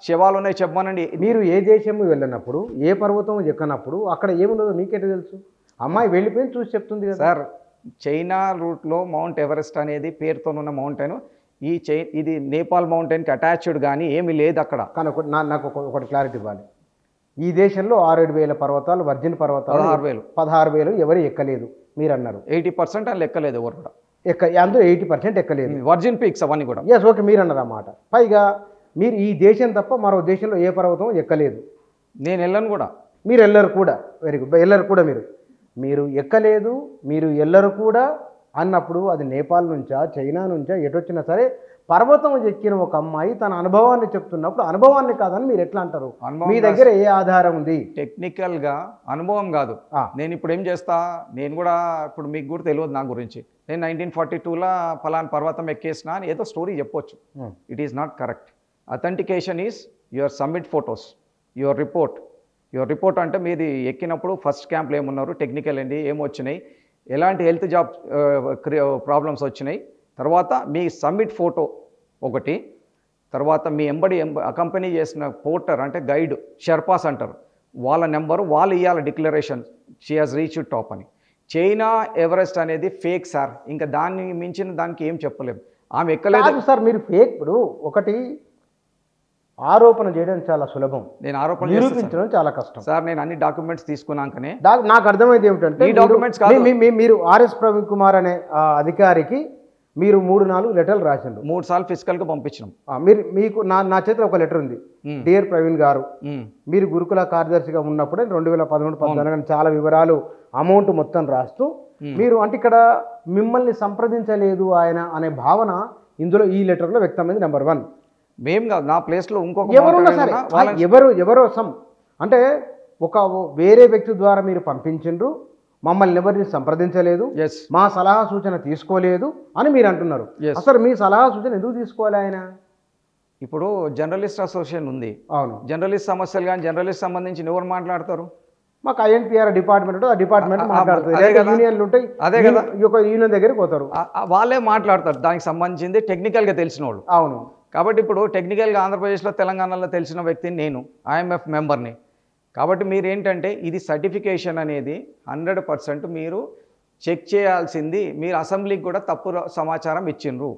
శవాలు ఉన్నాయి చెప్పమనండి. మీరు ఏ దేశం వెళ్ళినప్పుడు, ఏ పర్వతం ఎక్కనప్పుడు అక్కడ ఏముండదో మీకేట తెలుసు? అమ్మాయి వెళ్ళిపోయి చూసి చెప్తుంది కదా. సార్ చైనా రూట్లో మౌంట్ ఎవరెస్ట్ అనేది పేరుతోనున్న మౌంటైన్, ఇది నేపాల్ మౌంటైన్కి అటాచ్డ్ కానీ ఏమీ లేదు అక్కడ. కానీ నాకు ఒకటి క్లారిటీ ఇవ్వాలి. ఈ దేశంలో 6-7 వేల పర్వతాలు, వర్జిన్ పర్వతాలు 16,000 16,000 ఎవరు ఎక్కలేదు మీరు అన్నారు. 80% అని ఎక్కలేదు ఎవరు కూడా. అందులో 80% ఎక్కలేదు. వర్జిన్ పీక్స్ అవన్నీ కూడా. ఎస్, ఓకే, మీరు అన్నారు అన్నమాట. పైగా మీరు ఈ దేశం తప్ప మరో దేశంలో ఏ పర్వతం ఎక్కలేదు. నేను వెళ్ళను కూడా. మీరు వెళ్ళరు కూడా. Very good. వెళ్ళరు కూడా మీరు ఎక్కలేదు, మీరు వెళ్ళరు కూడా అన్నప్పుడు అది నేపాల్ నుంచా చైనా నుంచా ఎటొచ్చినా సరే పర్వతం ఎక్కిన ఒక అమ్మాయి తన అనుభవాన్ని చెప్తున్నప్పుడు అనుభవాన్ని కాదని మీరు ఎట్లా అంటారు? మీ దగ్గర ఏ ఆధారం ఉంది? టెక్నికల్గా అనుభవం కాదు. నేను ఇప్పుడు ఏం చేస్తా, నేను కూడా ఇప్పుడు మీకు కూడా తెలియదు నా గురించి. నేను 1942లో ఫలానా పర్వతం ఎక్కేసిన అని ఏదో స్టోరీ చెప్పొచ్చు. It is not correct. Authentication is your submit photos, your report అంటే మీది ఎక్కినప్పుడు ఫస్ట్ క్యాంప్లో ఏమున్నారు, టెక్నికల్ ఏంటి, ఏమొచ్చినాయి, ఎలాంటి హెల్త్ జాబ్ ప్రాబ్లమ్స్ వచ్చినాయి, తర్వాత మీ సబ్మిట్ ఫోటో ఒకటి, తర్వాత మీ అకంపెనీ చేసిన పోర్టర్ అంటే గైడ్ షెర్పాస్ అంటారు, వాళ్ళ నెంబరు వాళ్ళు ఇవ్వాలి declaration she has reach top అని. చైనా ఎవరెస్ట్ అనేది ఫేక్ సార్, ఇంకా దాన్ని మించిన దానికి ఏం చెప్పలేము. ఆమె ఎక్కలేదు సార్. మీరు ఫేక్, ఇప్పుడు ఒకటి ఆరోపణ చేయడం చాలా సులభం, నేను ఆరోపణ నిరూపించడం చాలా కష్టం సార్. నేను అన్ని డాక్యుమెంట్స్ తీసుకున్నాకనే నాకు అర్థమైంది ఏమిటంటే, ఈ డాక్యుమెంట్స్ మీరు ఆర్ఎస్ ప్రవీణ్ కుమార్ అనే అధికారికి మీరు 3-4 లెటర్లు రాసిండ్రు. 3 సార్లు ఫిజికల్గా పంపించినాం. మీకు నా చేతిలో ఒక లెటర్ ఉంది. డియర్ ప్రవీణ్ గారు, మీరు గురుకుల కార్యదర్శిగా ఉన్నప్పుడే 2013-14 చాలా వివరాలు, అమౌంట్ మొత్తం రాస్తూ మీరు అంటే ఇక్కడ మిమ్మల్ని సంప్రదించలేదు ఆయన అనే భావన ఇందులో ఈ లెటర్లో వ్యక్తమైంది. నెంబర్ 1. మేము కాదు, నా ప్లేస్లో ఇంకొక ఎవరున్నా సరే, ఎవరో అంటే ఒక వేరే వ్యక్తి ద్వారా మీరు పంపించిండ్రు, మమ్మల్ని ఎవరిని సంప్రదించలేదు, మా సలహా సూచన తీసుకోలేదు అని మీరు అంటున్నారు. అసలు మీ సలహా సూచన ఎందుకు తీసుకోవాలి ఆయన? ఇప్పుడు జర్నలిస్ట్ అసోసియేషన్ ఉంది. అవును, జర్నలిస్ట్ సమస్యలు కానీ జర్నలిస్ట్ సంబంధించి ఎవరు మాట్లాడతారు? మాకు INPR డిపార్ట్మెంట్ ఉంటుంది, ఆ డిపార్ట్మెంట్ మాట్లాడుతుంది. యూనియన్లు ఉంటాయి, అదే కదా, ఒక యూనియన్ దగ్గరికి పోతారు, వాళ్ళే మాట్లాడతారు దానికి సంబంధించింది టెక్నికల్గా తెలిసిన వాళ్ళు. అవును. కాబట్టి ఇప్పుడు టెక్నికల్గా ఆంధ్రప్రదేశ్లో తెలంగాణలో తెలిసిన వ్యక్తిని నేను, IMF మెంబర్ని. కాబట్టి మీరు ఏంటంటే ఇది సర్టిఫికేషన్ అనేది 100% మీరు చెక్ చేయాల్సింది. మీరు అసెంబ్లీకి కూడా తప్పు సమాచారం ఇచ్చిండ్రు.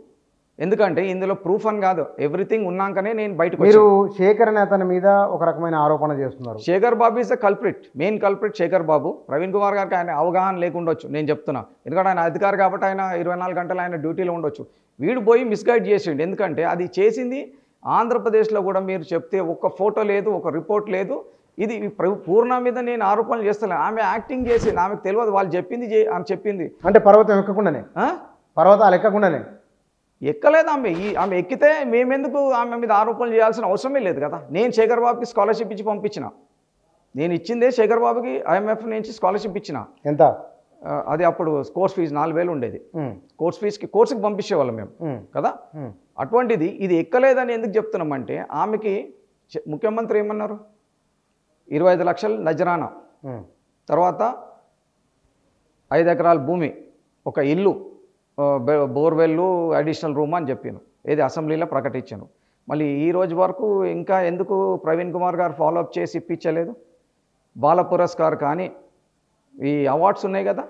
ఎందుకంటే ఇందులో ప్రూఫ్ అని కాదు, ఎవ్రీథింగ్ ఉన్నాకనే నేను బయటకు. మీరు శేఖర్ అనే అతని మీద ఒక రకమైన ఆరోపణ చేస్తున్నారు. Shekhar Babu is the culprit, main culprit Shekhar Babu. Praveen Kumar గారికి ఆయన అవగాహన లేకుండొచ్చు, నేను చెప్తున్నా. ఎందుకంటే ఆయన అధికారి కాబట్టి ఆయన 24 గంటలు ఆయన డ్యూటీలో ఉండొచ్చు. వీడు పోయి మిస్గైడ్ చేసిండు. ఎందుకంటే అది చేసింది ఆంధ్రప్రదేశ్లో కూడా మీరు చెప్తే ఒక్క ఫోటో లేదు, ఒక రిపోర్ట్ లేదు. ఇది పూర్ణ మీద నేను ఆరోపణలు చేస్తాను. ఆమె యాక్టింగ్ చేసింది, ఆమెకు తెలియదు, వాళ్ళు చెప్పింది అని చెప్పింది. అంటే పర్వతం ఎక్కకుండానే, పర్వతాలు ఎక్కకుండానే ఎక్కలేదు ఆమె ఎక్కితే మేమెందుకు ఆమె మీద ఆరోపణలు చేయాల్సిన అవసరమే లేదు కదా. నేను శేఖర్ బాబుకి స్కాలర్షిప్ ఇచ్చి పంపించిన, నేను ఇచ్చిందే శేఖర్ బాబుకి IMF నుంచి స్కాలర్షిప్ ఇచ్చిన. ఎంత? అది అప్పుడు కోర్స్ ఫీజు 4,000 ఉండేది. కోర్సుకి పంపించేవాళ్ళం మేము కదా. అటువంటిది ఇది ఎక్కలేదని ఎందుకు చెప్తున్నామంటే, ఆమెకి ముఖ్యమంత్రి ఏమన్నారు, 25 లక్షలు నజరానా, తర్వాత 5 ఎకరాల భూమి, ఒక ఇల్లు, బోర్వెల్లు, అడిషనల్ రూమ్ అని చెప్పాను. ఏది అసెంబ్లీలో ప్రకటించాను. మళ్ళీ ఈ రోజు వరకు ఇంకా ఎందుకు ప్రవీణ్ కుమార్ గారు ఫాలోఅప్ చేసి ఇప్పించలేదు? బాల పురస్కార్ కానీ ఈ అవార్డ్స్ ఉన్నాయి కదా,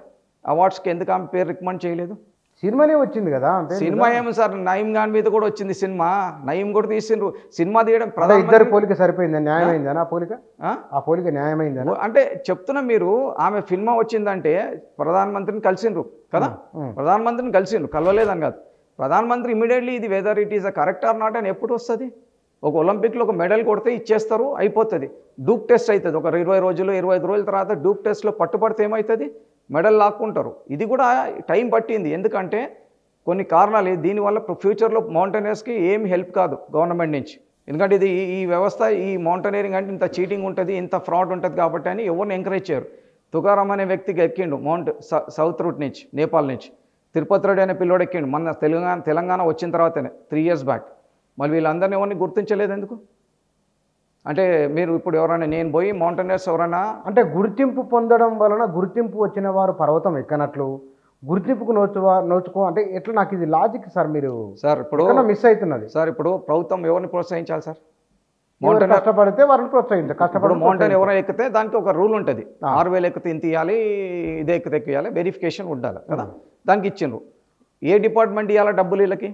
అవార్డ్స్కి ఎందుకు ఆమె పేరు రికమెండ్ చేయలేదు? సినిమానే వచ్చింది కదా. సినిమా ఏమో సార్, నయీం ఖాన్ మీద కూడా వచ్చింది సినిమా, నయీం కూడా తీసిండ్రు. సినిమా తీయడం ఇద్దరు పోలిక సరిపోయింది, న్యాయమైందా? ఆ పోలిక న్యాయమైందా అంటే చెప్తున్నా. మీరు ఆమె సినిమా వచ్చిందంటే ప్రధానమంత్రిని కలిసిండ్రు కదా, ప్రధానమంత్రిని కలిసిండ్రు, కలవలేదని కాదు. ప్రధానమంత్రి ఇమీడియట్లీ ఇది whether it is a correct or not అని ఎప్పుడు వస్తుంది? ఒక ఒలింపిక్లో ఒక మెడల్ కొడితే ఇచ్చేస్తారు, అయిపోతుంది. డూప్ టెస్ట్ అవుతుంది ఒక 20 రోజులు 25 రోజుల తర్వాత. డూప్ టెస్ట్లో పట్టుపడితే ఏమవుతుంది? మెడల్ లాక్కుంటారు. ఇది కూడా టైం పట్టింది, ఎందుకంటే కొన్ని కారణాలు. దీనివల్ల ఫ్యూచర్లో మౌంటైనర్స్కి ఏమి హెల్ప్ కాదు గవర్నమెంట్ నుంచి. ఎందుకంటే ఇది ఈ వ్యవస్థ, ఈ మౌంటైనరింగ్ అంటే ఇంత చీటింగ్ ఉంటుంది, ఇంత ఫ్రాడ్ ఉంటుంది కాబట్టి అని ఎవరిని ఎంకరేజ్ చేయరు. తుకారాం అనే వ్యక్తికి ఎక్కిండు సౌత్ రూట్ నుంచి, నేపాల్ నుంచి. తిరుపతి రెడ్డి అనే పిల్లోడు ఎక్కిండు మన తెలంగాణ వచ్చిన తర్వాతనే 3 years బ్యాక్. మళ్ళీ వీళ్ళందరినీ ఎవరిని గుర్తించలేదు ఎందుకు? అంటే మీరు ఇప్పుడు ఎవరైనా, నేను పోయి మౌంటైనర్స్ ఎవరైనా అంటే గుర్తింపు పొందడం వలన గుర్తింపు వచ్చిన వారు పర్వతం ఎక్కనట్లు, గుర్తింపుకు నోచుకో అంటే ఎట్లా? నాకు ఇది లాజిక్ సార్. మీరు సార్ ఇప్పుడు మిస్ అవుతున్నది సార్. ఇప్పుడు ప్రభుత్వం ఎవరిని ప్రోత్సహించాలి సార్? మౌంటైన్ కష్టపడితే వారిని ప్రోత్సహించాలి. కష్టపడి మౌంటైన్ ఎవరైనా ఎక్కితే దానికి ఒక రూల్ ఉంటుంది. 6,000 ఎక్కితే ఇంత ఇవ్వాలి, ఇదే ఎక్కితే ఎక్కియాలి, వెరిఫికేషన్ ఉండాలి కదా. దానికి ఇచ్చిండ్రు. ఏ డిపార్ట్మెంట్ ఇవ్వాలా డబ్బులు? వీళ్ళకి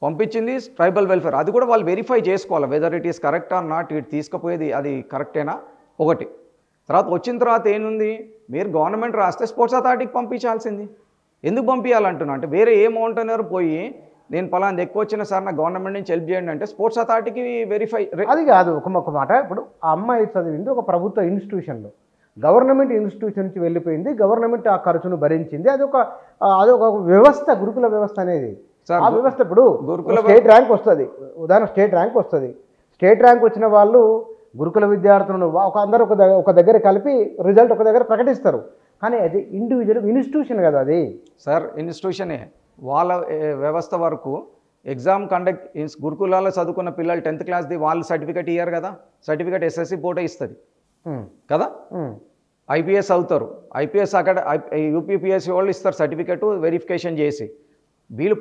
పంపించింది ట్రైబల్ వెల్ఫేర్. అది కూడా వాళ్ళు వెరిఫై చేసుకోవాలి whether it is correct or not. ఇటు తీసుకుపోయేది అది కరెక్టేనా ఒకటి. తర్వాత వచ్చిన తర్వాత ఏముంది, మీరు గవర్నమెంట్ రాస్తే స్పోర్ట్స్ అథారిటీకి పంపించాల్సింది. ఎందుకు పంపించాలంటున్నా అంటే వేరే ఏ మౌంటైనర్ పోయి నేను పలానా ఎక్కువ వచ్చిన సార్ నాకు గవర్నమెంట్ నుంచి హెల్ప్ చేయండి అంటే స్పోర్ట్స్ అథారిటీకి వెరిఫై. అది కాదు ఒక మాట. ఇప్పుడు ఆ అమ్మాయి చదివింది ఒక ప్రభుత్వ ఇన్స్టిట్యూషన్లో, గవర్నమెంట్ ఇన్స్టిట్యూషన్ నుంచి వెళ్ళిపోయింది, గవర్నమెంట్ ఆ ఖర్చును భరించింది. అదొక వ్యవస్థ, గురుకుల వ్యవస్థ అనేది. ఆ వ్యవస్థ ఇప్పుడు స్టేట్ ర్యాంక్ వస్తుంది, ఉదాహరణ స్టేట్ ర్యాంక్ వస్తుంది. స్టేట్ ర్యాంక్ వచ్చిన వాళ్ళు గురుకుల విద్యార్థులను అందరూ ఒక దగ్గర కలిపి రిజల్ట్ ఒక దగ్గర ప్రకటిస్తారు. కానీ అది ఇండివిజువల్ ఇన్స్టిట్యూషన్ కదా అది. సార్ ఇన్స్టిట్యూషనే వాళ్ళ వ్యవస్థ వరకు ఎగ్జామ్ కండక్ట్ గురుకులాల్లో చదువుకున్న పిల్లలు 10th క్లాస్ది వాళ్ళు సర్టిఫికేట్ ఇయ్యారు కదా. సర్టిఫికేట్ ఎస్ఎస్సి బోర్డే ఇస్తుంది కదా. ఐపీఎస్ అవుతారు, ఐపీఎస్ అక్కడ యూపీపీఎస్సీ వాళ్ళు ఇస్తారు సర్టిఫికేట్ వెరిఫికేషన్ చేసి. వీళ్ళు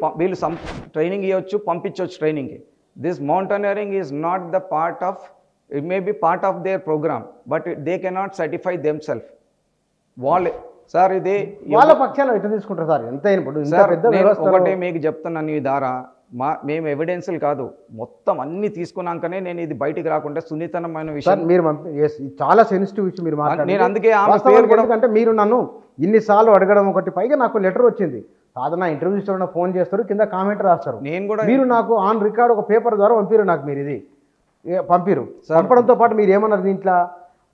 ట్రైనింగ్ ఇవ్వచ్చు, పంపించవచ్చు ట్రైనింగ్కి. This mountaineering is not the part of, it may be part of their program, but they cannot certify them self. వాళ్ళే సార్ ఇది వాళ్ళ పక్షాలు ఎట్లా తీసుకుంటారు సార్? ఎంత ఒకటే మీకు చెప్తున్నాను ఈ ద్వారా, మేము ఎవిడెన్స్లు కాదు మొత్తం అన్ని తీసుకున్నాకనే నేను ఇది బయటికి రాకుండా సున్నితమైన విషయం. మీరు చాలా సెన్సిటివ్ విషయం మీరు మాట్లాడారు. నేను అందుకే ఎందుకంటే మీరు నన్ను ఇన్నిసార్లు అడగడం ఒకటి, పైగా నాకు లెటర్ వచ్చింది. సాధారణ ఇంటర్వ్యూ ఇస్తున్న ఫోన్ చేస్తారు, కింద కామెంట్ రాస్తారు. నేను కూడా మీరు నాకు ఆన్ రికార్డ్ ఒక పేపర్ ద్వారా పంపిరు, నాకు మీరు ఇది పంపిరు. పంపడంతో పాటు మీరు ఏమన్నారు దీంట్లో,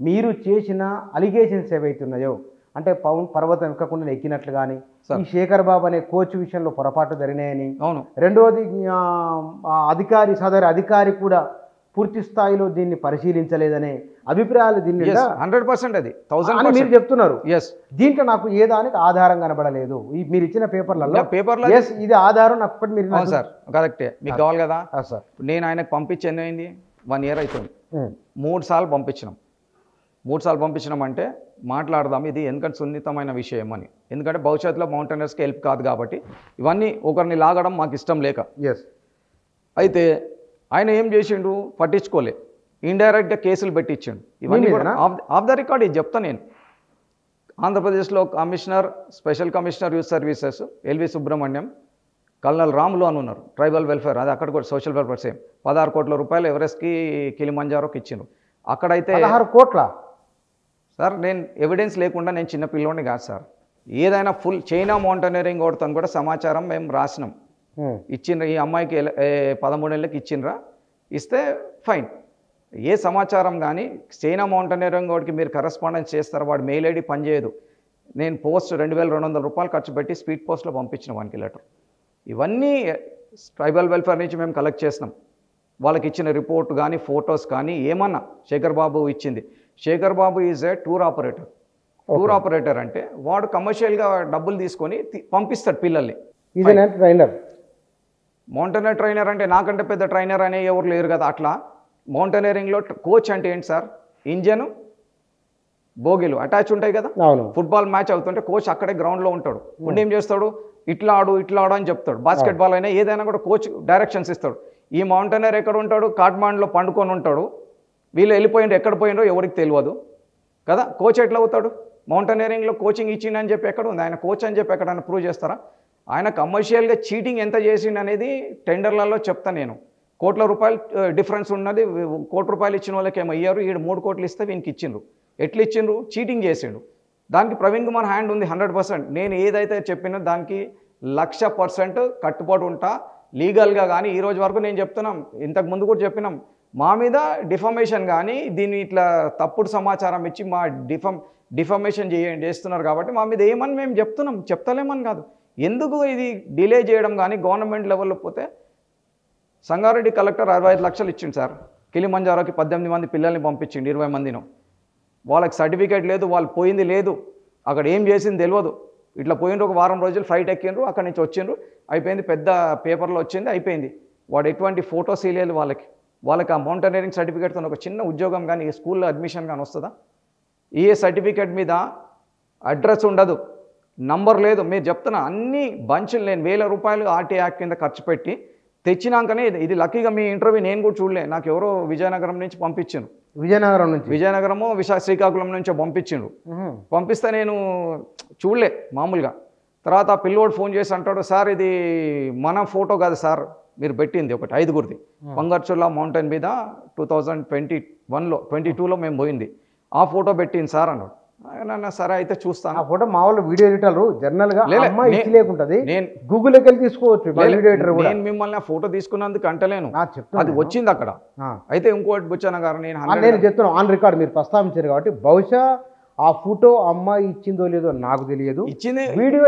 మీరు చేసిన అలిగేషన్స్ ఏవైతున్నాయో అంటే పర్వతం ఎక్కకుండా ఎక్కినట్లు కానీ, ఈ శేఖర్ బాబు అనే కోచ్ విషయంలో పొరపాటు జరిగినాయని, రెండవది సదరు అధికారి కూడా పూర్తి స్థాయిలో దీన్ని పరిశీలించలేదనే అభిప్రాయాలు దీన్ని 100% అది మీరు చెప్తున్నారు. దీంట్లో నాకు ఏ దానికి ఆధారం కనబడలేదు. మీరు ఇచ్చిన పేపర్లలో ఇది ఆధారం నాకు ఒక్కటి మీరు. సార్ కరెక్టే, మీకు కావాలి కదా సార్. నేను ఆయనకు పంపించి ఎన్ని అయింది, 1 year అవుతుంది. 3 సార్లు పంపించినాం. 3 సార్లు పంపించినామంటే మాట్లాడదాం ఇది ఎందుకంటే సున్నితమైన విషయం అని. ఎందుకంటే భవిష్యత్తులో మౌంటైనర్స్కి హెల్ప్ కాదు కాబట్టి ఇవన్నీ ఒకరిని లాగడం మాకు ఇష్టం లేక. అయితే ఆయన ఏం చేసిండు, పట్టించుకోలే, ఇండైరెక్ట్గా కేసులు పెట్టించిండు. ఇవన్నీ కూడా ఆఫ్ ద రికార్డ్ ఇది చెప్తా నేను. ఆంధ్రప్రదేశ్లో commissioner, special commissioner youth services LV Subrahmanyam, colonel Ramulu అని ఉన్నారు, ట్రైబల్ వెల్ఫేర్, అది అక్కడ కూడా సోషల్ వెల్ఫేర్ సేమ్. 16 కోట్ల రూపాయలు ఎవరెస్ట్కి కిలిమంజారోకి ఇచ్చిండ్రు. అక్కడైతే 16 కోట్ల సార్. నేను ఎవిడెన్స్ లేకుండా నేను చిన్న పిల్లోని కాదు సార్. ఏదైనా ఫుల్ చైనా మౌంటైనరింగ్ కొడుతాను కూడా సమాచారం మేము రాసినాం. ఇచ్చిండ్రా ఈ అమ్మాయికి 13 ఏళ్ళకి ఇచ్చిండ్రా, ఇస్తే ఫైన్. ఏ సమాచారం కానీ చైనా మౌంటైనరింగ్ వాడికి మీరు కరెస్పాండెన్స్ చేస్తారు, వాడు మెయిల్ ఐడి పనిచేయదు. నేను పోస్ట్ 2200 రూపాయలు ఖర్చు పెట్టి స్పీడ్ పోస్ట్లో పంపించిన వానికి లెటర్. ఇవన్నీ ట్రైబల్ వెల్ఫేర్ నుంచి మేము కలెక్ట్ చేసినాం. వాళ్ళకి ఇచ్చిన రిపోర్ట్ కానీ ఫొటోస్ కానీ ఏమన్నా శేఖర్ బాబు ఇచ్చింది. Shekhar Babu is a tour operator. Tour operator అంటే వాడు కమర్షియల్గా డబ్బులు తీసుకొని పంపిస్తాడు పిల్లల్ని. ట్రైనర్, మౌంటైనర్ ట్రైనర్ అంటే నాకంటే పెద్ద ట్రైనర్ అనే ఎవరు లేరు కదా. అట్లా మౌంటైనరింగ్లో కోచ్ అంటే ఏంటి సార్, ఇంజన్ బోగీలు అటాచ్ ఉంటాయి కదా. ఫుట్బాల్ మ్యాచ్ అవుతుంటే కోచ్ అక్కడే గ్రౌండ్లో ఉంటాడు. ఉండి ఏం చేస్తాడు, ఇట్లా ఆడు అని చెప్తాడు. బాస్కెట్బాల్ అయినా ఏదైనా కూడా కోచ్ డైరెక్షన్స్ ఇస్తాడు. ఈ మౌంటైనర్ ఎక్కడ ఉంటాడు, కాట్మాండ్లో పండుకొని ఉంటాడు. వీళ్ళు వెళ్ళిపోయిండ్రు, ఎక్కడ పోయిండ్రో ఎవరికి తెలియదు కదా. కోచ్ ఎట్లా అవుతాడు? మౌంటైనరింగ్లో కోచింగ్ ఇచ్చిండని చెప్పి ఎక్కడ ఉంది, ఆయన కోచ్ అని చెప్పి ఎక్కడైనా ప్రూవ్ చేస్తారా? ఆయన కమర్షియల్గా చీటింగ్ ఎంత చేసిండు అనేది టెండర్లలో చెప్తాను నేను. కోట్ల రూపాయలు డిఫరెన్స్ ఉన్నది. 1 కోటి రూపాయలు ఇచ్చిన వాళ్ళకి ఏమో అయ్యారు, 3 కోట్లు ఇస్తే వీనికి ఇచ్చిండ్రు. ఎట్లా ఇచ్చిండ్రు? చీటింగ్ చేసిండు. దానికి ప్రవీణ్ కుమార్ హ్యాండ్ ఉంది 100%. నేను ఏదైతే చెప్పినా దానికి 100% కట్టుబాటు ఉంటా లీగల్గా. కానీ ఈరోజు వరకు నేను చెప్తున్నాం, ఇంతకు ముందు కూడా చెప్పినాం, మా మీద డిఫమేషన్ కానీ దీన్ని ఇట్లా తప్పుడు సమాచారం ఇచ్చి మా డిఫమేషన్ చేస్తున్నారు కాబట్టి మా మీద ఏమని మేము చెప్తున్నాం, చెప్తలేమని కాదు. ఎందుకు ఇది డిలే చేయడం కానీ గవర్నమెంట్ లెవెల్లో పోతే సంగారెడ్డి కలెక్టర్ 65 లక్షలు ఇచ్చిండు సార్. కిలిమంజారోకి 18 మంది పిల్లల్ని పంపించిండు, 20 మందిను. వాళ్ళకి సర్టిఫికేట్ లేదు, వాళ్ళు పోయింది లేదు, అక్కడ ఏం చేసింది తెలియదు. ఇట్లా పోయిండ్రు, ఒక వారం రోజులు ఫ్లైట్ ఎక్కిండ్రు, అక్కడి నుంచి వచ్చిండ్రు, అయిపోయింది, పెద్ద పేపర్లో వచ్చింది, అయిపోయింది. వాడు ఎటువంటి ఫోటోస్ ఇవ్వలేదు వాళ్ళకి ఆ మౌంటైనరింగ్ సర్టిఫికేట్తో ఒక చిన్న ఉద్యోగం కానీ స్కూల్లో అడ్మిషన్ కానీ వస్తుందా? ఏ సర్టిఫికేట్ మీద అడ్రస్ ఉండదు, నంబర్ లేదు. మీరు చెప్తున్నా అన్ని బంచులు నేను 1000 రూపాయలు ఆర్టీ యాక్ట్ కింద ఖర్చు పెట్టి తెచ్చినాకనే ఇది లక్కీగా మీ ఇంటర్వ్యూ నేను కూడా చూడలే, నాకు ఎవరో విజయనగరం నుంచి పంపించాను. విజయనగరము శ్రీకాకుళం నుంచో పంపించిండు. పంపిస్తే నేను చూడలే మామూలుగా. తర్వాత ఆ పిల్లోడు ఫోన్ చేసి అంటాడు, సార్ ఇది మన ఫోటో కాదు సార్ మీరు పెట్టింది, ఒకటి 5గురిది పంగర్చుల్లా మౌంటైన్ మీద 2021లో 22లో మేము పోయింది, ఆ ఫోటో పెట్టింది సార్ అన్నాడు. అన్న సరే అయితే చూస్తాను. ఆ ఫోటో మా వాళ్ళు వీడియో ఎడిటర్ జనరల్ గా లేలే, అమ్మాయి ఇచ్చి లేకుంటది, నేను గూగుల్లోకి వెళ్ళి తీసుకోవచ్చు వీడియో ఎడిటర్ కూడా. నేను మిమ్మల్ని ఆ ఫోటో తీసుకున్నందుకు అంటలేను, చెప్తాను అది వచ్చింది అక్కడ. అయితే ఇంకోటి బుచ్చన్న గారు నేను చెప్తున్నాను ఆన్ రికార్డ్, మీరు ప్రస్తావించారు కాబట్టి బహుశా ఆ ఫోటో అమ్మాయి ఇచ్చిందో లేదో నాకు తెలియదు. ఇచ్చింది వీడియో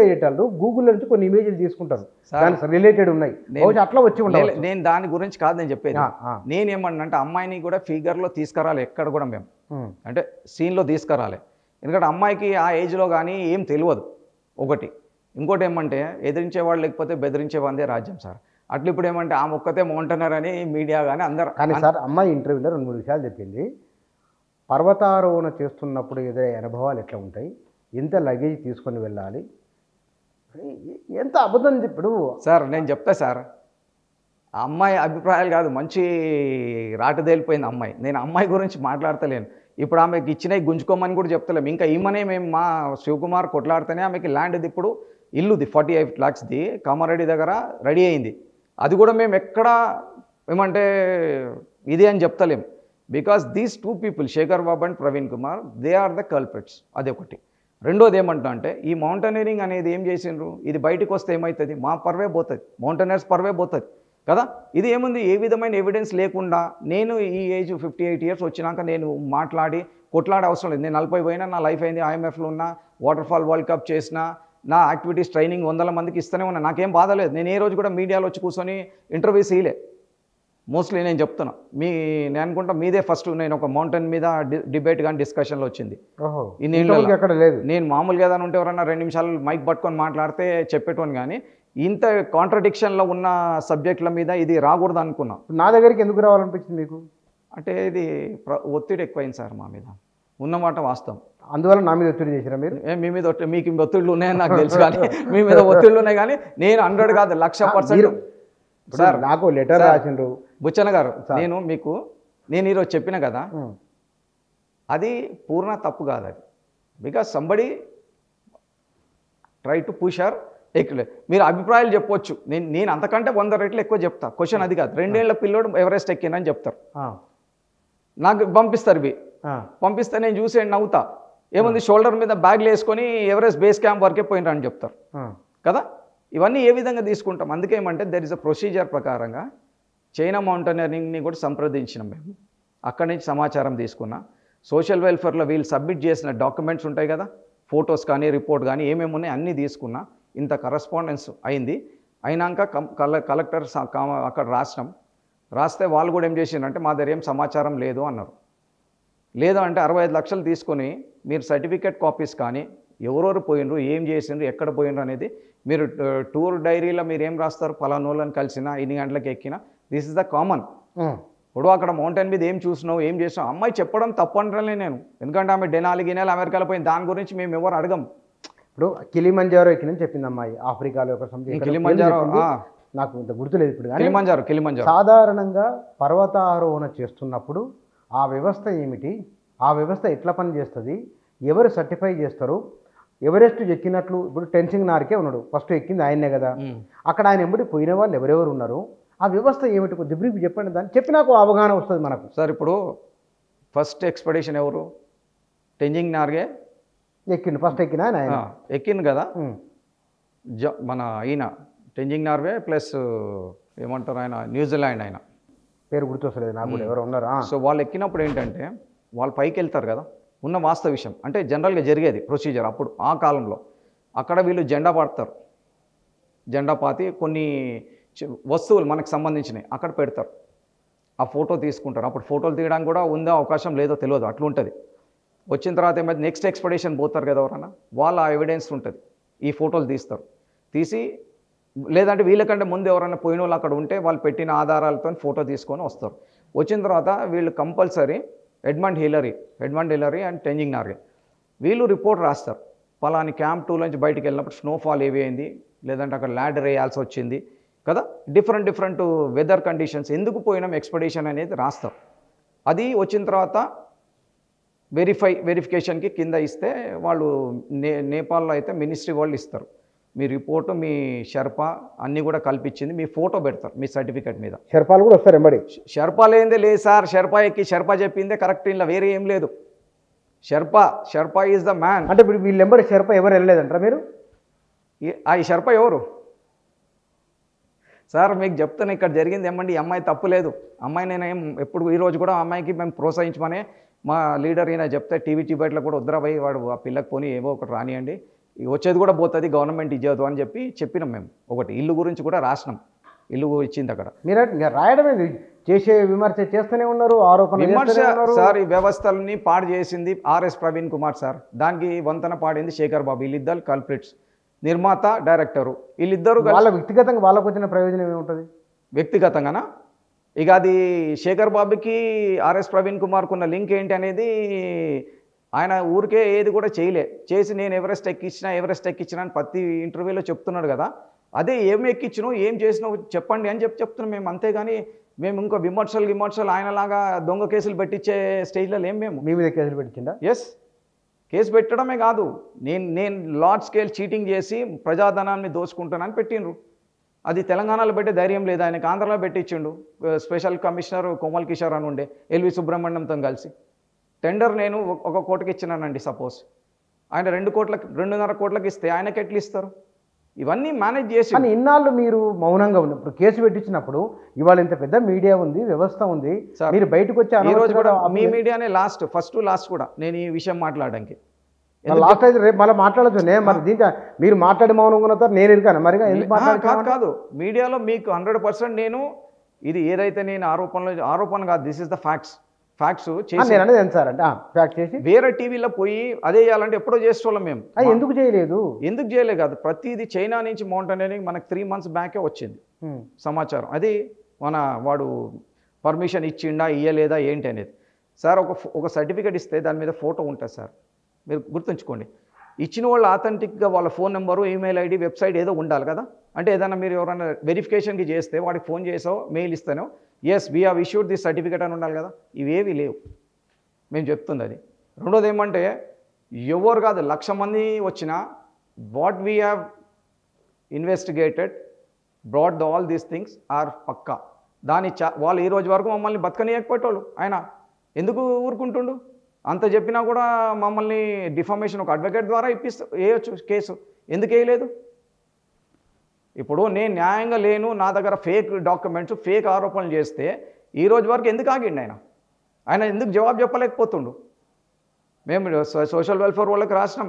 ఎడిటర్లు గూగుల్ నుంచి కొన్ని ఇమేజ్లు తీసుకుంటారు, దానికి రిలేటెడ్ ఉన్నాయి, బహుశా అట్లా వచ్చి ఉండాలి. నేను దాని గురించి కాదు నేను చెప్పేది. నేనేమన్నా అమ్మాయిని కూడా ఫిగర్లో తీసుకురాలి, ఎక్కడ కూడా మేము అంటే సీన్లో తీసుకురాలి. ఎందుకంటే అమ్మాయికి ఆ ఏజ్లో కానీ ఏం తెలియదు ఒకటి. ఇంకోటి ఏమంటే ఎదిరించేవాళ్ళు లేకపోతే బెదిరించేవాళ్ళే రాజ్యం సార్. అట్లా ఇప్పుడు ఏమంటే ఆ మొక్కతే మౌంటైనర్ అని మీడియా కానీ అందరు. కానీ సార్ అమ్మాయి ఇంటర్వ్యూలో 2-3 విషయాలు చెప్పింది. పర్వతారోహణ చేస్తున్నప్పుడు ఎదురయ్యే అనుభవాలు ఎట్లా ఉంటాయి, ఎంత లగేజ్ తీసుకొని వెళ్ళాలి, ఎంత అబద్ధం. ఇప్పుడు సార్ నేను చెప్తా సార్, ఆ అమ్మాయి అభిప్రాయాలు కాదు, మంచి రాటదేలిపోయింది అమ్మాయి. నేను అమ్మాయి గురించి మాట్లాడతలేను. ఇప్పుడు ఆమెకి ఇచ్చినవి గుంజుకోమని కూడా చెప్తలేము. ఇంకా ఈమెనే మేము మా శివకుమార్ కొట్లాడితేనే ఆమెకి ల్యాండ్ది ఇప్పుడు ఇల్లుది 48 lakhsది కామారెడ్డి దగ్గర రెడీ అయింది. అది కూడా మేము ఎక్కడ ఏమంటే ఇది అని చెప్తలేము. Because these 2 people Shekhar Babu and Praveen Kumar, they are the culprits. అదొకటి. రెండోది ఏమంటా అంటే ఈ మౌంటైనరింగ్ అనేది ఏం చేసిండ్రు, ఇది బయటకు వస్తే ఏమవుతుంది, మా పర్వే పోతుంది, మౌంటైనర్స్ పర్వే పోతుంది కదా. ఇది ఏముంది, ఏ విధమైన ఎవిడెన్స్ లేకుండా నేను ఈ ఏజ్ 58 years వచ్చినాక నేను మాట్లాడి కొట్లాడే అవసరం లేదు. నేను 40 పోయినా నా లైఫ్ అయింది, IMFలో ఉన్న వాటర్ఫాల్ వరల్డ్ కప్ చేసిన, నా యాక్టివిటీస్ ట్రైనింగ్ 100 మందికి ఇస్తూనే ఉన్నా, నాకేం బాధ లేదు. నేను ఏ రోజు కూడా మీడియాలో వచ్చి కూర్చొని ఇంటర్వ్యూస్ ఇయలే. మోస్ట్లీ నేను చెప్తున్నా, నేను అనుకుంటా మీదే ఫస్ట్ నేను ఒక మౌంటైన్ మీద డిబేట్ కానీ డిస్కషన్లో వచ్చింది. నేను మామూలుగా ఏదైనా ఉంటే ఎవరన్నా 2 నిమిషాలు మైక్ పట్టుకొని మాట్లాడితే చెప్పేటోని, కానీ ఇంత కాంట్రడిక్షన్లో ఉన్న సబ్జెక్టుల మీద ఇది రాకూడదు అనుకున్నా. నా దగ్గరికి ఎందుకు రావాలనిపించింది మీకు అంటే ఇది ఒత్తిడి ఎక్కువైంది సార్ మా మీద, ఉన్నమాట వాస్తవం. అందువల్ల నా మీద ఒత్తిడి చేసిరా మీరు? మీ మీద మీకు ఒత్తిళ్ళు ఉన్నాయని నాకు తెలుసు, కానీ మీ మీద ఒత్తిళ్ళు ఉన్నాయి, కానీ నేను 100 కాదు 100%. సార్ నాకు లెటర్ రాసిండ్రు బుచ్చన్న గారు, నేను ఈరోజు చెప్పిన కదా, అది పూర్ణ తప్పు కాదు అది. Because somebody try to push or ఎక్కువ. మీరు అభిప్రాయాలు చెప్పొచ్చు, నేను అంతకంటే 100 రెట్లు ఎక్కువ చెప్తా. క్వశ్చన్ అది కాదు. 2 ఏళ్ల పిల్లోడు ఎవరెస్ట్ ఎక్కినని చెప్తారు, నాకు పంపిస్తారు. పంపిస్తే నేను చూసి నవ్వుతా, ఏముంది షోల్డర్ మీద బ్యాగ్లు వేసుకొని ఎవరెస్ట్ బేస్ క్యాంప్ వరకే పోయినరని చెప్తారు కదా. ఇవన్నీ ఏ విధంగా తీసుకుంటాం? అందుకే ఏమంటే దెర్ ఇస్ అ ప్రొసీజర్ ప్రకారంగా చైనా మౌంటైనరింగ్ని కూడా సంప్రదించినాం మేము. అక్కడి నుంచి సమాచారం తీసుకున్నా. సోషల్ వెల్ఫేర్లో వీళ్ళు సబ్మిట్ చేసిన డాక్యుమెంట్స్ ఉంటాయి కదా, ఫొటోస్ కానీ రిపోర్ట్ కానీ ఏమేమి ఉన్నాయి అన్నీ తీసుకున్నా. ఇంత కరస్పాండెన్స్ అయింది. అయినాక కలెక్టర్ అక్కడ రాస్తే వాళ్ళు కూడా ఏం చేసిందంటే మా దగ్గర ఏం సమాచారం లేదు అన్నారు. లేదు అంటే 65 లక్షలు తీసుకొని మీరు సర్టిఫికేట్ కాపీస్ కానీ ఎవరెవరు పోయినరు, ఏం చేసిండ్రు, ఎక్కడ పోయినరు అనేది మీరు టూర్ డైరీలో మీరు ఏం రాస్తారు, పలానోళ్ళని కలిసిన, ఇన్ని గంటలకు ఎక్కిన, దిస్ ఇస్ ద కామన్. ఇప్పుడు అక్కడ మౌంటైన్ మీద ఏం చూసినావు, ఏం చేసినావు, అమ్మాయి చెప్పడం తప్పు అంటానే నేను. ఎందుకంటే ఆమె డెనాలి గినాలి అమెరికాలో పోయింది, దాని గురించి మేము ఎవరు అడగం. ఇప్పుడు కిలిమంజారో ఎక్కినని చెప్పింది అమ్మాయి, ఆఫ్రికాలో ఒక కిలిమంజారో నాకు ఇంత గుర్తులేదు ఇప్పుడు. కిలిమంజారో సాధారణంగా పర్వతారోహణ చేస్తున్నప్పుడు ఆ వ్యవస్థ ఏమిటి, ఆ వ్యవస్థ ఎట్లా పనిచేస్తుంది, ఎవరు సర్టిఫై చేస్తారు, ఎవరెస్ట్ ఎక్కినట్లు ఇప్పుడు టెన్సింగ్ నార్కే ఉన్నాడు, ఫస్ట్ ఎక్కింది ఆయనే కదా, అక్కడ ఆయన ఎంబడి పోయిన వాళ్ళు ఎవరెవరు ఉన్నారు, ఆ వ్యవస్థ ఏమిటి కొద్ది బ్రీఫ్ చెప్పండి. దాన్ని చెప్పినాక అవగాహన వస్తుంది మనకు. సార్ ఇప్పుడు ఫస్ట్ ఎక్స్పెడిషన్ ఎవరు, టెన్సింగ్ నార్గే ఎక్కిండు, ఫస్ట్ ఎక్కిన ఆయన ఎక్కింది కదా, మన ఈయన టెన్సింగ్ నార్గే ప్లస్ ఏమంటారు ఆయన న్యూజిలాండ్, ఆయన పేరు గుర్తొస్తలేదు నాకు కూడా, ఎవరు ఉన్నారు. సో వాళ్ళు ఎక్కినప్పుడు ఏంటంటే వాళ్ళు పైకి వెళ్తారు కదా, ఉన్న వాస్తవ విషయం అంటే జనరల్గా జరిగేది ప్రొసీజర్ అప్పుడు ఆ కాలంలో. అక్కడ వీళ్ళు జెండా పాడతారు, జెండా పాతి కొన్ని వస్తువులు మనకు సంబంధించినవి అక్కడ పెడతారు, ఆ ఫోటో తీసుకుంటారు. అప్పుడు ఫోటోలు తీయడానికి కూడా ఉందో అవకాశం లేదో తెలియదు, అట్లుంటుంది. వచ్చిన తర్వాత ఏమైతే నెక్స్ట్ ఎక్స్పెడిషన్ పోతారు కదా ఎవరన్నా, వాళ్ళ ఎవిడెన్స్ ఉంటుంది, ఈ ఫోటోలు తీసి లేదంటే వీళ్ళకంటే ముందు ఎవరైనా పోయిన వాళ్ళు అక్కడ ఉంటే వాళ్ళు పెట్టిన ఆధారాలతో ఫోటో తీసుకొని వస్తారు. వచ్చిన తర్వాత వీళ్ళు compulsory Edmund Hillary and Tenzing Norgay వీళ్ళు రిపోర్ట్ రాస్తారు. పలాని క్యాంప్ 2 నుంచి బయటికి వెళ్ళినప్పుడు స్నోఫాల్ ఏవి అయింది, లేదంటే అక్కడ ల్యాడర్ వేయాల్సి వచ్చింది కదా, డిఫరెంట్ వెదర్ కండిషన్స్, ఎందుకు పోయినాం ఎక్స్పెడిషన్ అనేది రాస్తారు. అది వచ్చిన తర్వాత వెరిఫికేషన్కి కింద ఇస్తే వాళ్ళు నేపాల్లో అయితే మినిస్ట్రీ వాళ్ళు ఇస్తారు. మీ రిపోర్టు, మీ షెర్పా అన్నీ కూడా కల్పించింది, మీ ఫోటో పెడతారు మీ సర్టిఫికేట్ మీద. షెర్పాలు కూడా వస్తారు ఎంబడి. షెర్పాలు ఏందే లేదు సార్, షెర్పా చెప్పిందే కరెక్ట్, ఇలా వేరే ఏం లేదు. షర్పా ఈజ్ ద మ్యాన్. అంటే ఇప్పుడు వీళ్ళ నెంబర్ షెర్ప ఎవరు వెళ్ళలేదంటారా మీరు? ఈ షర్పా ఎవరు సార్? మీకు చెప్తాను ఇక్కడ జరిగింది ఏమండి, ఈ అమ్మాయి తప్పు లేదు. అమ్మాయి నేను ఎప్పుడు ఈరోజు కూడా ఆ అమ్మాయికి మేము ప్రోత్సహించమనే మా లీడర్ ఈయన చెప్తే టీవీ డిబేట్లో కూడా వద్దరా పోయి వాడు ఆ పిల్లకి పోనీ ఏవో ఒకటి రానియండి, వచ్చేది కూడా పోతుంది, గవర్నమెంట్ ఇచ్చేదు అని చెప్పినాం మేము. ఒకటి ఇల్లు గురించి కూడా రాసినాం, ఇల్లు ఇచ్చింది అక్కడ. మీరు రాయడమే, చేసే విమర్శ చేస్తూనే ఉన్నారు, ఆరోపణ విమర్శ సార్. ఈ వ్యవస్థలని పాడు చేసింది ఆర్ఎస్ ప్రవీణ్ కుమార్ సార్, దానికి వంతన పాడింది శేఖర్ బాబు. వీళ్ళిద్దరు కల్ప్రిట్స్, నిర్మాత డైరెక్టరు వీళ్ళిద్దరు. వాళ్ళ వ్యక్తిగతంగా వాళ్ళకు వచ్చిన ప్రయోజనం ఏముంటుంది వ్యక్తిగతంగానా? ఇక అది శేఖర్ బాబుకి ఆర్ఎస్ ప్రవీణ్ కుమార్కు ఉన్న లింక్ ఏంటి అనేది ఆయన ఊరికే ఏది కూడా చేసి నేను ఎవరెస్ట్ ఎక్కించిన అని ప్రతి ఇంటర్వ్యూలో చెప్తున్నాడు కదా. అదే ఏం ఎక్కించినావు, ఏం చేసినావు చెప్పండి అని చెప్తున్నాం మేము. అంతేగాని మేము ఇంకో విమర్శలు ఆయనలాగా దొంగ కేసులు పెట్టించే స్టేజ్లో ఏం మేము. మీ మీద కేసులు పెట్టిందా? ఎస్, కేసు పెట్టడమే కాదు, నేను లార్జ్ స్కేల్ చీటింగ్ చేసి ప్రజాధనాన్ని దోచుకుంటానని పెట్టిండ్రు. అది తెలంగాణలో పెట్టే ధైర్యం లేదు ఆయనకి, ఆంధ్రలో పెట్టించిండు. స్పెషల్ కమిషనర్ కోమల్ కిషోర్ అని ఉండే ఎల్వి సుబ్రహ్మణ్యంతో కలిసి టెండర్ నేను 1 కోటికి ఇచ్చినానండి. సపోజ్ ఆయన 2.5 కోట్లకి ఇస్తే ఆయనకి ఎట్లు ఇస్తారు? ఇవన్నీ మేనేజ్ చేసి. కానీ ఇన్నాళ్ళు మీరు మౌనంగా ఉన్నప్పుడు, కేసు పెట్టించినప్పుడు, ఇవాళ ఇంత పెద్ద మీడియా ఉంది, వ్యవస్థ ఉంది, మీరు బయటకు వచ్చి ఈ రోజు కూడా మీ మీడియానే ఫస్ట్ లాస్ట్ కూడా నేను ఈ విషయం మాట్లాడడానికి లాస్ట్ అయితే రేపు మళ్ళీ మాట్లాడచ్చు. నేను మరి దీంట్లో మీరు మాట్లాడి మౌనంగా ఉన్న తర్వాత నేను ఇరుకాను మరిగా ఎందుకు కాదు మీడియాలో మీకు 100% నేను ఇది ఏదైతే నేను ఆరోపణ కాదు, దిస్ ఇస్ ద ఫ్యాక్ట్స్ నేను అనేది ఎంత సార్ అంటే ఫ్యాక్ట్ చేసి వేరే టీవీలో పోయి అదే చేయాలంటే ఎప్పుడో చేసేవాళ్ళం మేము. ఎందుకు చేయలేదు కాదు, ప్రతిదీ చైనా నుంచి మౌంటైన్ అనేది మనకు 3 months బ్యాకే వచ్చింది సమాచారం. అది వాడు పర్మిషన్ ఇచ్చిండా ఇయ్యలేదా ఏంటి అనేది. సార్ ఒక సర్టిఫికేట్ ఇస్తే దాని మీద ఫోటో ఉంటుంది సార్, మీరు గుర్తుంచుకోండి. ఇచ్చిన వాళ్ళు ఆథెంటిక్గా వాళ్ళ phone number, email ID, website ఏదో ఉండాలి కదా. అంటే ఏదైనా మీరు ఎవరైనా వెరిఫికేషన్కి చేస్తే వాడికి ఫోన్ చేసో మెయిల్ ఇస్తానో yes we have issued this certificate అని ఉండాలి కదా. ఇవేవి లేవు మేము చెప్తుంది అది. రెండోది ఏమంటే ఎవరు కాదు 1,00,000 మంది వచ్చినా what we have investigated broad all these things are పక్కా. వాళ్ళు ఈ రోజు వరకు మమ్మల్ని బతకనియకపోయేటోళ్ళు. ఆయన ఎందుకు ఊరుకుంటుండు? అంత చెప్పినా కూడా మమ్మల్ని డిఫామేషన్ ఒక అడ్వకేట్ ద్వారా వేయచ్చు కేసు. ఎందుకు వేయలేదు? ఇప్పుడు నేను న్యాయంగా లేను, నా దగ్గర ఫేక్ డాక్యుమెంట్స్, ఫేక్ ఆరోపణలు చేస్తే ఈ రోజు వరకు ఎందుకు ఆగిండు ఆయన ఎందుకు జవాబు చెప్పలేకపోతుండు? మేము సోషల్ వెల్ఫేర్ వాళ్ళకి రాసినాం,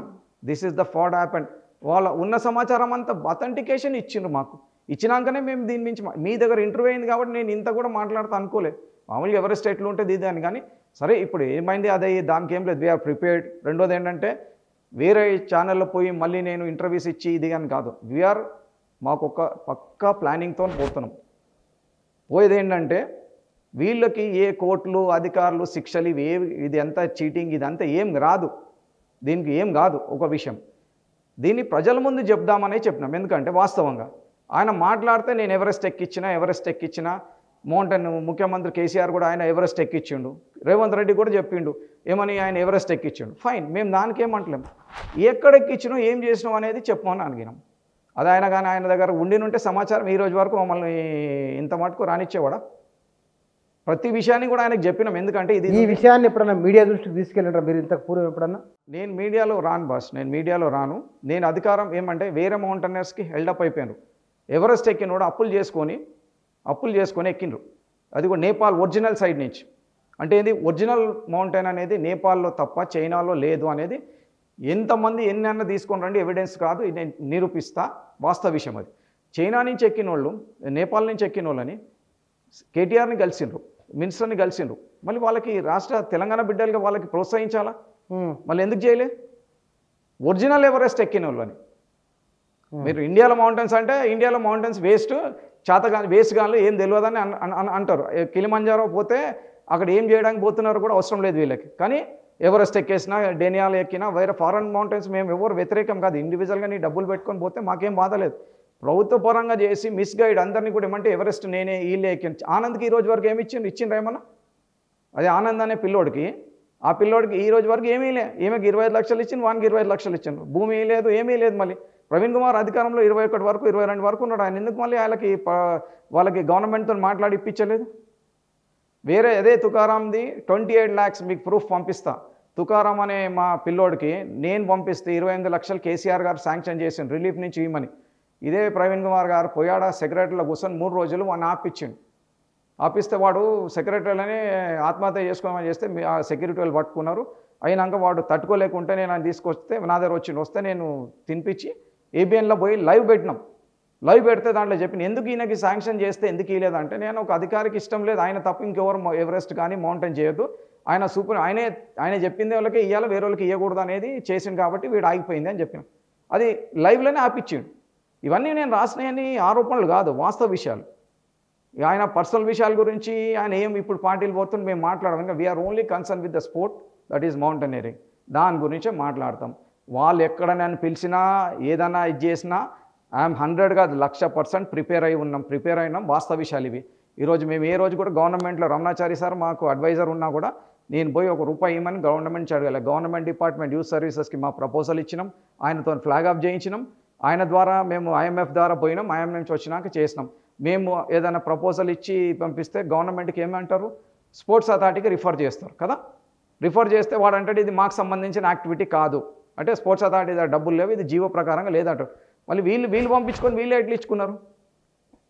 this is the fraud happened. వాళ్ళ ఉన్న సమాచారం అంతా అథెంటికేషన్ ఇచ్చిండ్రు మాకు. ఇచ్చినాకనే మేము దీని నుంచి మీ దగ్గర ఇంటర్వ్యూ అయింది కాబట్టి నేను ఇంత కూడా మాట్లాడుతూ అనుకోలేదు. మామూలుగా ఎవరి స్టేట్లో ఉంటుంది ఇది అని. కానీ సరే ఇప్పుడు ఏమైంది అదే, దానికి ఏం లేదు, వీఆర్ ప్రిపేర్డ్. రెండోది ఏంటంటే వేరే ఛానల్లో పోయి మళ్ళీ నేను ఇంటర్వ్యూస్ ఇచ్చి ఇది అని కాదు, మాకు ఒక పక్కా ప్లానింగ్తో పోతున్నాం. పోయేది ఏంటంటే వీళ్ళకి ఏ కోర్టులు అధికారులు శిక్షలు ఇది ఎంత చీటింగ్ ఇదంతా ఏం రాదు, దీనికి ఏం కాదు. ఒక విషయం దీన్ని ప్రజల ముందు చెప్దామనే చెప్పినాం. ఎందుకంటే వాస్తవంగా ఆయన మాట్లాడితే నేను ఎవరెస్ట్ ఎక్కించిన మౌంటైన్ ముఖ్యమంత్రి కేసీఆర్ కూడా ఆయన ఎవరెస్ట్ ఎక్కించిండు, రేవంత్ రెడ్డి కూడా చెప్పిండు ఏమని ఆయన ఎవరెస్ట్ ఎక్కించిండు. ఫైన్, మేము దానికి ఏమంటలేము. ఎక్కడ ఎక్కించినాం ఏం చేసినాం అనేది చెప్పమని అడిగినాం. అది ఆయన దగ్గర ఉండినుంటే సమాచారం ఈ రోజు వరకు మమ్మల్ని ఇంత మటుకు రానిచ్చేవాడా? ప్రతి విషయాన్ని కూడా ఆయనకు చెప్పినాం. ఎందుకంటే ఈ విషయాన్ని ఎప్పుడన్నా మీడియా దృష్టికి తీసుకెళ్ళారా మీరు ఇంతకు పూర్వం ఎప్పుడన్నా? నేను మీడియాలో రాను బాస్, నేను అధికారం ఏమంటే వేరే మౌంటైనర్స్కి హెల్డప్ అయిపోయారు. ఎవరెస్ట్ ఎక్కినోడు అప్పులు చేసుకొని ఎక్కిండ్రు. అది కూడా నేపాల్ ఒరిజినల్ సైడ్ నుంచి. అంటే ఇది ఒరిజినల్ మౌంటైన్ అనేది నేపాల్లో తప్ప చైనాలో లేదు అనేది ఎంతమంది ఎన్నన్నా తీసుకొని రండి, ఎవిడెన్స్ కాదు, నేను నిరూపిస్తా, వాస్తవ విషయం అది. చైనా నుంచి ఎక్కిన వాళ్ళు, నేపాల్ నుంచి ఎక్కిన వాళ్ళని కేటీఆర్ని కలిసిండ్రు, మినిస్టర్ని కలిసిండ్రు. మళ్ళీ వాళ్ళకి తెలంగాణ బిడ్డలుగా వాళ్ళకి ప్రోత్సహించాలా? మళ్ళీ ఎందుకు చేయలే? ఒరిజినల్ ఎవరెస్ట్ ఎక్కిన వాళ్ళని. మీరు ఇండియాలో మౌంటైన్స్ వేస్ట్ గాను ఏం తెలియదని అంటారు. కిలిమంజారో పోతే అక్కడ ఏం చేయడానికి పోతున్నారు కూడా అవసరం లేదు వీళ్ళకి. కానీ ఎవరెస్ట్ ఎక్కేసినా, డేనియాలు ఎక్కినా, వేరే ఫారెన్ మౌంటైన్స్ మేము ఎవరు వ్యతిరేకం కాదు. ఇండివిజువల్గా నీ డబ్బులు పెట్టుకొని పోతే మాకేం బాధ లేదు. ప్రభుత్వ పరంగా చేసి మిస్గైడ్ అందరినీ కూడా ఏమంటే ఎవరెస్ట్ నేనే వీళ్ళే ఎక్కిన. ఆనంద్కి ఈ రోజు వరకు ఏమి ఇచ్చిండ్రు ఏమన్నా? అదే ఆనంద్ అనే పిల్లోడికి ఈ రోజు వరకు ఏమీ లే. ఈమెకి 25 లక్షలు ఇచ్చింది, వానికి 25 లక్షలు ఇచ్చిండ్రు. భూమి లేదు, ఏమీ లేదు. మళ్ళీ ప్రవీణ్ కుమార్ అధికారంలో 21 వరకు 22 వరకు ఉన్నాడు. ఆయన ఎందుకు మళ్ళీ వాళ్ళకి గవర్నమెంట్తో మాట్లాడి ఇప్పించలేదు? వేరే అదే తుకారాంది 28 lakhs మీకు ప్రూఫ్ పంపిస్తా. తుకారాం అనే మా పిల్లోడికి నేను పంపిస్తే 28 లక్షలు కేసీఆర్ గారు శాంక్షన్ చేసిండు రిలీఫ్ నుంచి ఇవ్వమని. ఇదే ప్రవీణ్ కుమార్ గారు పోయాడ సెక్రటరీలో కూర్చొని 3 రోజులు వాడిని ఆపిచ్చిండు. ఆపిస్తే వాడు సెక్రటరీలోనే ఆత్మహత్య చేసుకోమని చేస్తే ఆ సెక్యూరిటీ వాళ్ళు పట్టుకున్నారు. అయినాక వాడు తట్టుకోలేకుంటే నేను ఆయన తీసుకొస్తే నా దగ్గర వస్తే నేను తినిపించి ఏబిఎన్లో పోయి లైవ్ పెట్టినాం. లైవ్ పెడితే దాంట్లో చెప్పిన ఎందుకు ఈయనకి శాంక్షన్ చేస్తే ఎందుకు ఇవ్వలేదంటే, నేను ఒక అధికారికి ఇష్టం లేదు, ఆయన తప్ప ఇంకెవరు ఎవరెస్ట్ కానీ మౌంటైన్ చేయొద్దు, ఆయన ఆయన చెప్పింది వాళ్ళకి ఇవ్వాలి, వేరే వాళ్ళకి ఇవ్వకూడదు అనేది చేసిండు కాబట్టి వీడు ఆగిపోయింది అని చెప్పిన. అది లైవ్లోనే ఆపిచ్చిండు. ఇవన్నీ నేను రాసినవన్నీ ఆరోపణలు కాదు, వాస్తవ విషయాలు. ఆయన పర్సనల్ విషయాల గురించి ఆయన ఏం ఇప్పుడు పార్టీలు పోతుంటే మేము మాట్లాడము. We are only concern with the sport that is mountaineering. దాని గురించే మాట్లాడతాం. వాళ్ళు ఎక్కడ నన్ను పిలిచినా ఏదైనా ఇది చేసినా ఐఎమ్ 100 కాదు 100% ప్రిపేర్ అయినాం. వాస్తవ విషయాలు ఇవి. ఈరోజు మేము ఏ రోజు కూడా గవర్నమెంట్లో రమణాచారి సార్ మాకు అడ్వైజర్ ఉన్నా కూడా నేను పోయి ₹1 ఇవ్వమని గవర్నమెంట్ అడగలే. గవర్నమెంట్ డిపార్ట్మెంట్ యూత్ సర్వీసెస్కి మా ప్రపోజల్ ఇచ్చినాం, ఆయనతో ఫ్లాగ్ ఆఫ్ చేయించినాం. ఆయన ద్వారా మేము IMF ద్వారా పోయినాం, IMF నుంచి వచ్చినాక చేసినాం. మేము ఏదైనా ప్రపోజల్ ఇచ్చి పంపిస్తే గవర్నమెంట్కి ఏమంటారు, స్పోర్ట్స్ అథారిటీకి రిఫర్ చేస్తారు కదా. రిఫర్ చేస్తే వాడు అంటే ఇది మాకు సంబంధించిన యాక్టివిటీ కాదు అంటే, స్పోర్ట్స్ అథారిటీ డబ్బులు లేవు, ఇది జీవో ప్రకారంగా లేదంటారు. మళ్ళీ వీళ్ళు పంపించుకొని వీళ్ళు ఎట్లా ఇచ్చుకున్నారు?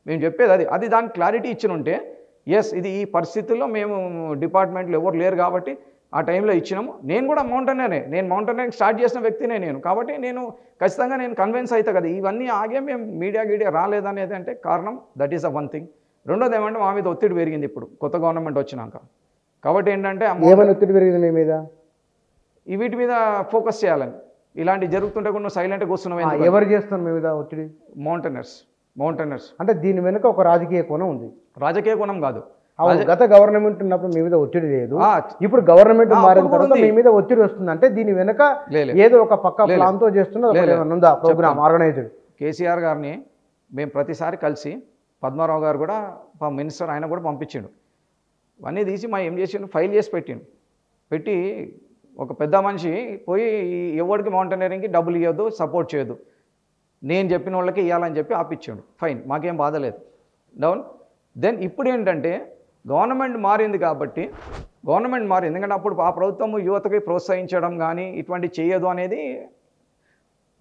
మేము చెప్పేది అది దానికి క్లారిటీ ఇచ్చిన ఉంటే ఎస్ ఇది ఈ పరిస్థితుల్లో మేము డిపార్ట్మెంట్లో ఎవరు లేరు కాబట్టి ఆ టైంలో ఇచ్చినాము. నేను కూడా మౌంటైనరింగ్ స్టార్ట్ చేసిన వ్యక్తినే నేను కాబట్టి నేను ఖచ్చితంగా నేను కన్విన్స్ అవుతా కదా. ఇవన్నీ ఆగే మేము మీడియా రాలేదనేది అంటే కారణం that is a one thing. రెండోది ఏమంటే మా మీద ఒత్తిడి పెరిగింది ఇప్పుడు కొత్త గవర్నమెంట్ వచ్చినాక. కాబట్టి ఏంటంటే ఒత్తిడి పెరిగింది మీ మీద, ఈ వీటి మీద ఫోకస్ చేయాలని. ఇలాంటి జరుగుతుంటే కూడా నువ్వు సైలెంట్గా కూర్చున్నావు. ఎవరు చేస్తున్నారు మీ మీద ఒత్తిడి? మౌంటైనర్స్ అంటే దీని వెనుక ఒక రాజకీయ కోణం ఉంది. రాజకీయ కోణం కాదు, గత గవర్నమెంట్ ఉన్నప్పుడు మీ మీద ఒత్తిడి లేదు, ఇప్పుడు గవర్నమెంట్ మారిన తర్వాత మీ మీద ఒత్తిడి వస్తుంది. అంటే దీని వెనుక ఏదో ఒక పక్క ప్లాన్ తో చేస్తున్నా ప్రోగ్రామ్ ఆర్గనైజ్డ్. కేసీఆర్ గారిని మేము ప్రతిసారి కలిసి, పద్మారావు గారు కూడా మినిస్టర్ ఆయన కూడా పంపించిండు. అవన్నీ తీసి ఏం చేసిండు, ఫైల్ చేసి పెట్టి ఒక పెద్ద మనిషి పోయి ఎవరికి మౌంటైనరింగ్కి డబ్బులు ఇవ్వద్దు, సపోర్ట్ చేయొద్దు, నేను చెప్పిన వాళ్ళకి ఇవ్వాలని చెప్పి ఆపిచ్చాడు. ఫైన్, మాకేం బాధ లేదు, డౌన్. దెన్ ఇప్పుడు ఏంటంటే గవర్నమెంట్ మారింది కాబట్టి ఎందుకంటే అప్పుడు ఆ ప్రభుత్వం యువతకి ప్రోత్సహించడం కానీ ఇటువంటి చేయదు అనేది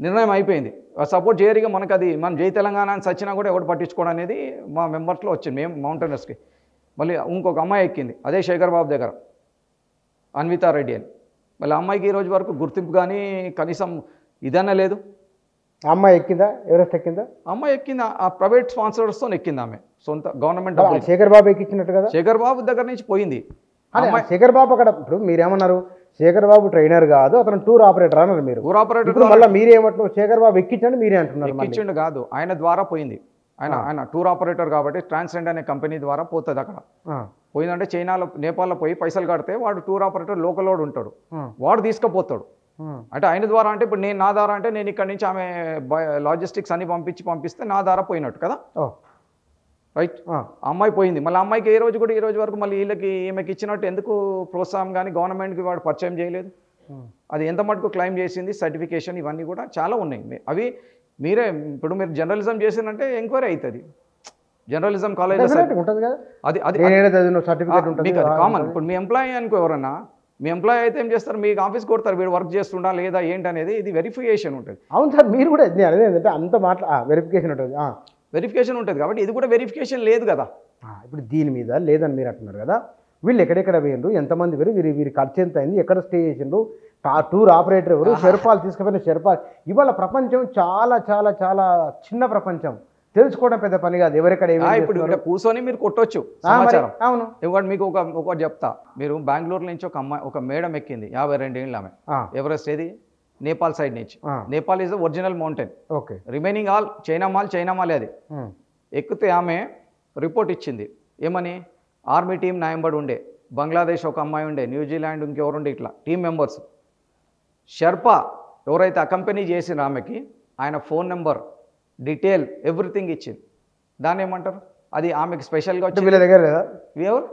నిర్ణయం అయిపోయింది. సపోర్ట్ చేయరిగా మనకు అది మనం జై తెలంగాణ అని సచ్చినా కూడా ఎవరు పట్టించుకోవడం అనేది మా మెంబర్స్లో వచ్చింది. మేము మౌంటైనర్స్కి మళ్ళీ ఇంకొక అమ్మాయి ఎక్కింది అదే శేఖర్ బాబు దగ్గర, అన్వితా రెడ్డి అని. మళ్ళీ అమ్మాయికి ఈ రోజు వరకు గుర్తింపు కానీ కనీసం ఇదన్నా లేదు. అమ్మాయి ఎక్కిందా? ఎవరెస్ట్ ఎక్కిందా? అమ్మాయి ఎక్కిందా? ఆ ప్రైవేట్ స్పాన్సర్స్తో ఎక్కింది ఆమె, సొంత గవర్నమెంట్. శేఖర్ బాబు ఎక్కించినట్టు కదా, శేఖర్ బాబు దగ్గర నుంచి పోయింది. శేఖర్ బాబు అక్కడ ఇప్పుడు మీరేమన్నారు, శేఖర్ బాబు ట్రైనర్ కాదు అతను టూర్ ఆపరేటర్ అన్నారు మీరు. టూర్ ఆపరేటర్ మళ్ళీ మీరేమంటున్నారు, శేఖర్ బాబు ఎక్కించండి మీరే అంటున్నారు. ఎక్కించండు కాదు, ఆయన ద్వారా పోయింది. ఆయన టూర్ ఆపరేటర్ కాబట్టి ట్రాన్స్జెండ్ అనే కంపెనీ ద్వారా పోతుంది. అక్కడ పోయిందంటే చైనాలో నేపాల్లో పోయి పైసలు కడితే వాడు టూర్ ఆపరేటర్ లోకల్ వాడు ఉంటాడు, వాడు తీసుకుపోతాడు. అంటే ఆయన ద్వారా అంటే ఇప్పుడు నా ద్వారా అంటే నేను ఇక్కడ నుంచి ఆమె లాజిస్టిక్స్ అన్ని పంపిస్తే నా ద్వారా పోయినట్టు కదా, రైట్. అమ్మాయి పోయింది, మళ్ళీ అమ్మాయికి ఈ రోజు వరకు మళ్ళీ వీళ్ళకి ఈమెకి ఇచ్చినట్టు ఎందుకు ప్రోత్సాహం కానీ గవర్నమెంట్కి వాడు పరిచయం చేయలేదు. అది ఎంత మటుకు క్లెయిమ్ చేసింది, సర్టిఫికేషన్ ఇవన్నీ కూడా చాలా ఉన్నాయి. అవి మీరే ఇప్పుడు మీరు జర్నలిజం చేసినంటే ఎంక్వైరీ అవుతుంది. జర్నలిజం కాలేజ్ అది కామన్. ఇప్పుడు మీ ఎంప్లాయీ అనుకో, ఎవరన్నా మీ ఎంప్లాయీ అయితే ఏం చేస్తారు, మీకు ఆఫీస్ కొడతారు, వీడు వర్క్ చేస్తుండా లేదా ఏంటనేది ఇది వెరిఫికేషన్ ఉంటుంది. అవును సార్, మీరు కూడా అదేంటంటే అంత వెరిఫికేషన్ ఉంటుంది, వెరిఫికేషన్ ఉంటుంది. కాబట్టి ఇది కూడా వెరిఫికేషన్ లేదు కదా. ఇప్పుడు దీని మీద లేదని మీరు అంటున్నారు కదా, వీళ్ళు ఎక్కడెక్కడ వేయండు, ఎంతమంది వేరు, వీరి ఖర్చు ఎంత అయింది, ఎక్కడ స్టే చేసిండు, టూర్ ఆపరేటర్ ఎవరు, షెర్పాలు తీసుకుపోయిన షెర్పాలు. ఇవాళ ప్రపంచం చాలా చాలా చాలా చిన్న ప్రపంచం, తెలుసుకోవడం పెద్ద పని కాదు. ఎవరెక్కడ ఇప్పుడు ఇక్కడ కూర్చొని మీరు కొట్టొచ్చు సమాచారం. అవును, ఇవాళ మీకు ఒకటి చెప్తా. మీరు బెంగళూరు నుంచి ఒక మేడం ఎక్కింది 52 ఏళ్ళు ఆమె, ఎవరెస్ట్. ఏది? నేపాల్ సైడ్ నుంచి. Nepal is original mountain. Okay. Remaining all China mall అది. ఎక్కితే ఆమె రిపోర్ట్ ఇచ్చింది ఏమని, ఆర్మీ టీం నాయంబడి ఉండే, బంగ్లాదేశ్ ఒక అమ్మాయి ఉండే, న్యూజిలాండ్ ఇంకెవరుండే, ఇట్లా టీం మెంబర్స్. షెర్పా ఎవరైతే అకంపెనీ చేసిన ఆమెకి ఆయన ఫోన్ నెంబర్, డీటెయిల్, ఎవ్రీథింగ్ ఇచ్చింది. దాన్ని ఏమంటారు? అది ఆమెకి స్పెషల్గా వచ్చి వీళ్ళ దగ్గర ఎవరు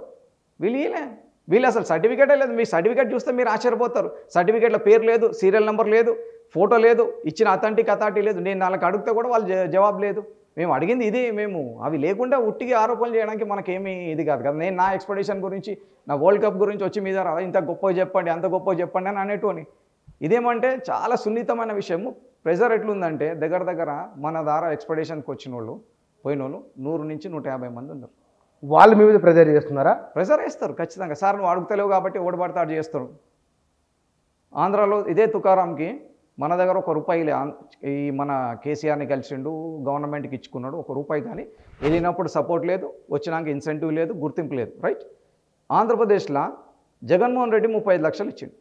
వీళ్ళు అసలు సర్టిఫికేటే లేదు. మీ సర్టిఫికేట్ చూస్తే మీరు ఆశ్చర్యపోతారు. సర్టిఫికేట్లో పేరు లేదు, సీరియల్ నెంబర్ లేదు, ఫోటో లేదు, ఇచ్చిన అథారిటీ లేదు. నేను వాళ్ళకి అడిగితే కూడా వాళ్ళు జవాబు లేదు. మేము అడిగింది ఇది, మేము అవి లేకుండా ఉట్టిగా ఆరోపణలు చేయడానికి మనకేమీ ఇది కాదు కదా. నేను నా ఎక్స్పెడిషన్ గురించి, నా వరల్డ్ కప్ గురించి వచ్చి మీద ఇంత గొప్పగా చెప్పండి, అంత గొప్పగా చెప్పండి అని అనేటోని. ఇదేమంటే చాలా సున్నితమైన విషయము. ప్రెజర్ ఎట్లుందంటే దగ్గర దగ్గర మన ద్వారా ఎక్స్పెడిషన్కి వచ్చిన వాళ్ళు, పోయిన వాళ్ళు 100 నుంచి 150 మంది ఉన్నారు. వాళ్ళు మీ మీద ప్రెజర్ చేస్తున్నారా? ప్రెజర్ వేస్తారు ఖచ్చితంగా. సార్ నువ్వు అడుగుతలేవు కాబట్టి ఓడబడతాడు చేస్తారు. ఆంధ్రాలో ఇదే తుకారాంకి మన దగ్గర ₹1 ఈ మన కేసీఆర్ని కలిసిండు, గవర్నమెంట్కి ఇచ్చుకున్నాడు, ₹1 కానీ వెళ్ళినప్పుడు సపోర్ట్ లేదు, వచ్చినాక ఇన్సెంటివ్ లేదు, గుర్తింపు లేదు. రైట్. ఆంధ్రప్రదేశ్లో జగన్మోహన్ రెడ్డి 35 లక్షలు ఇచ్చిండు.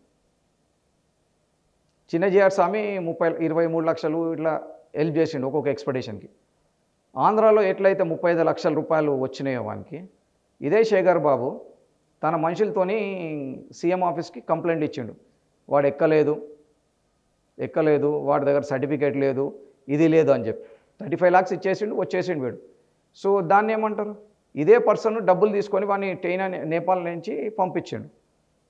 చిన్నజీఆర్ స్వామి 23 లక్షలు ఇట్లా హెల్ప్ చేసిండు ఒక్కొక్క ఎక్స్పెడిషన్కి. ఆంధ్రాలో ఎట్లయితే 35 లక్షల రూపాయలు వచ్చినాయో వానికి, ఇదే శేఖర్ బాబు తన మనుషులతోని సీఎం ఆఫీస్కి కంప్లైంట్ ఇచ్చిండు. వాడు ఎక్కలేదు, వాడి దగ్గర సర్టిఫికేట్ లేదు, ఇది లేదు అని చెప్పి 35 lakhs ఇచ్చేసిండు, వచ్చేసిండు వీడు. సో దాన్ని ఏమంటారు? ఇదే పర్సన్ డబ్బులు తీసుకొని వాడిని చైనా, నేపాల్ నుంచి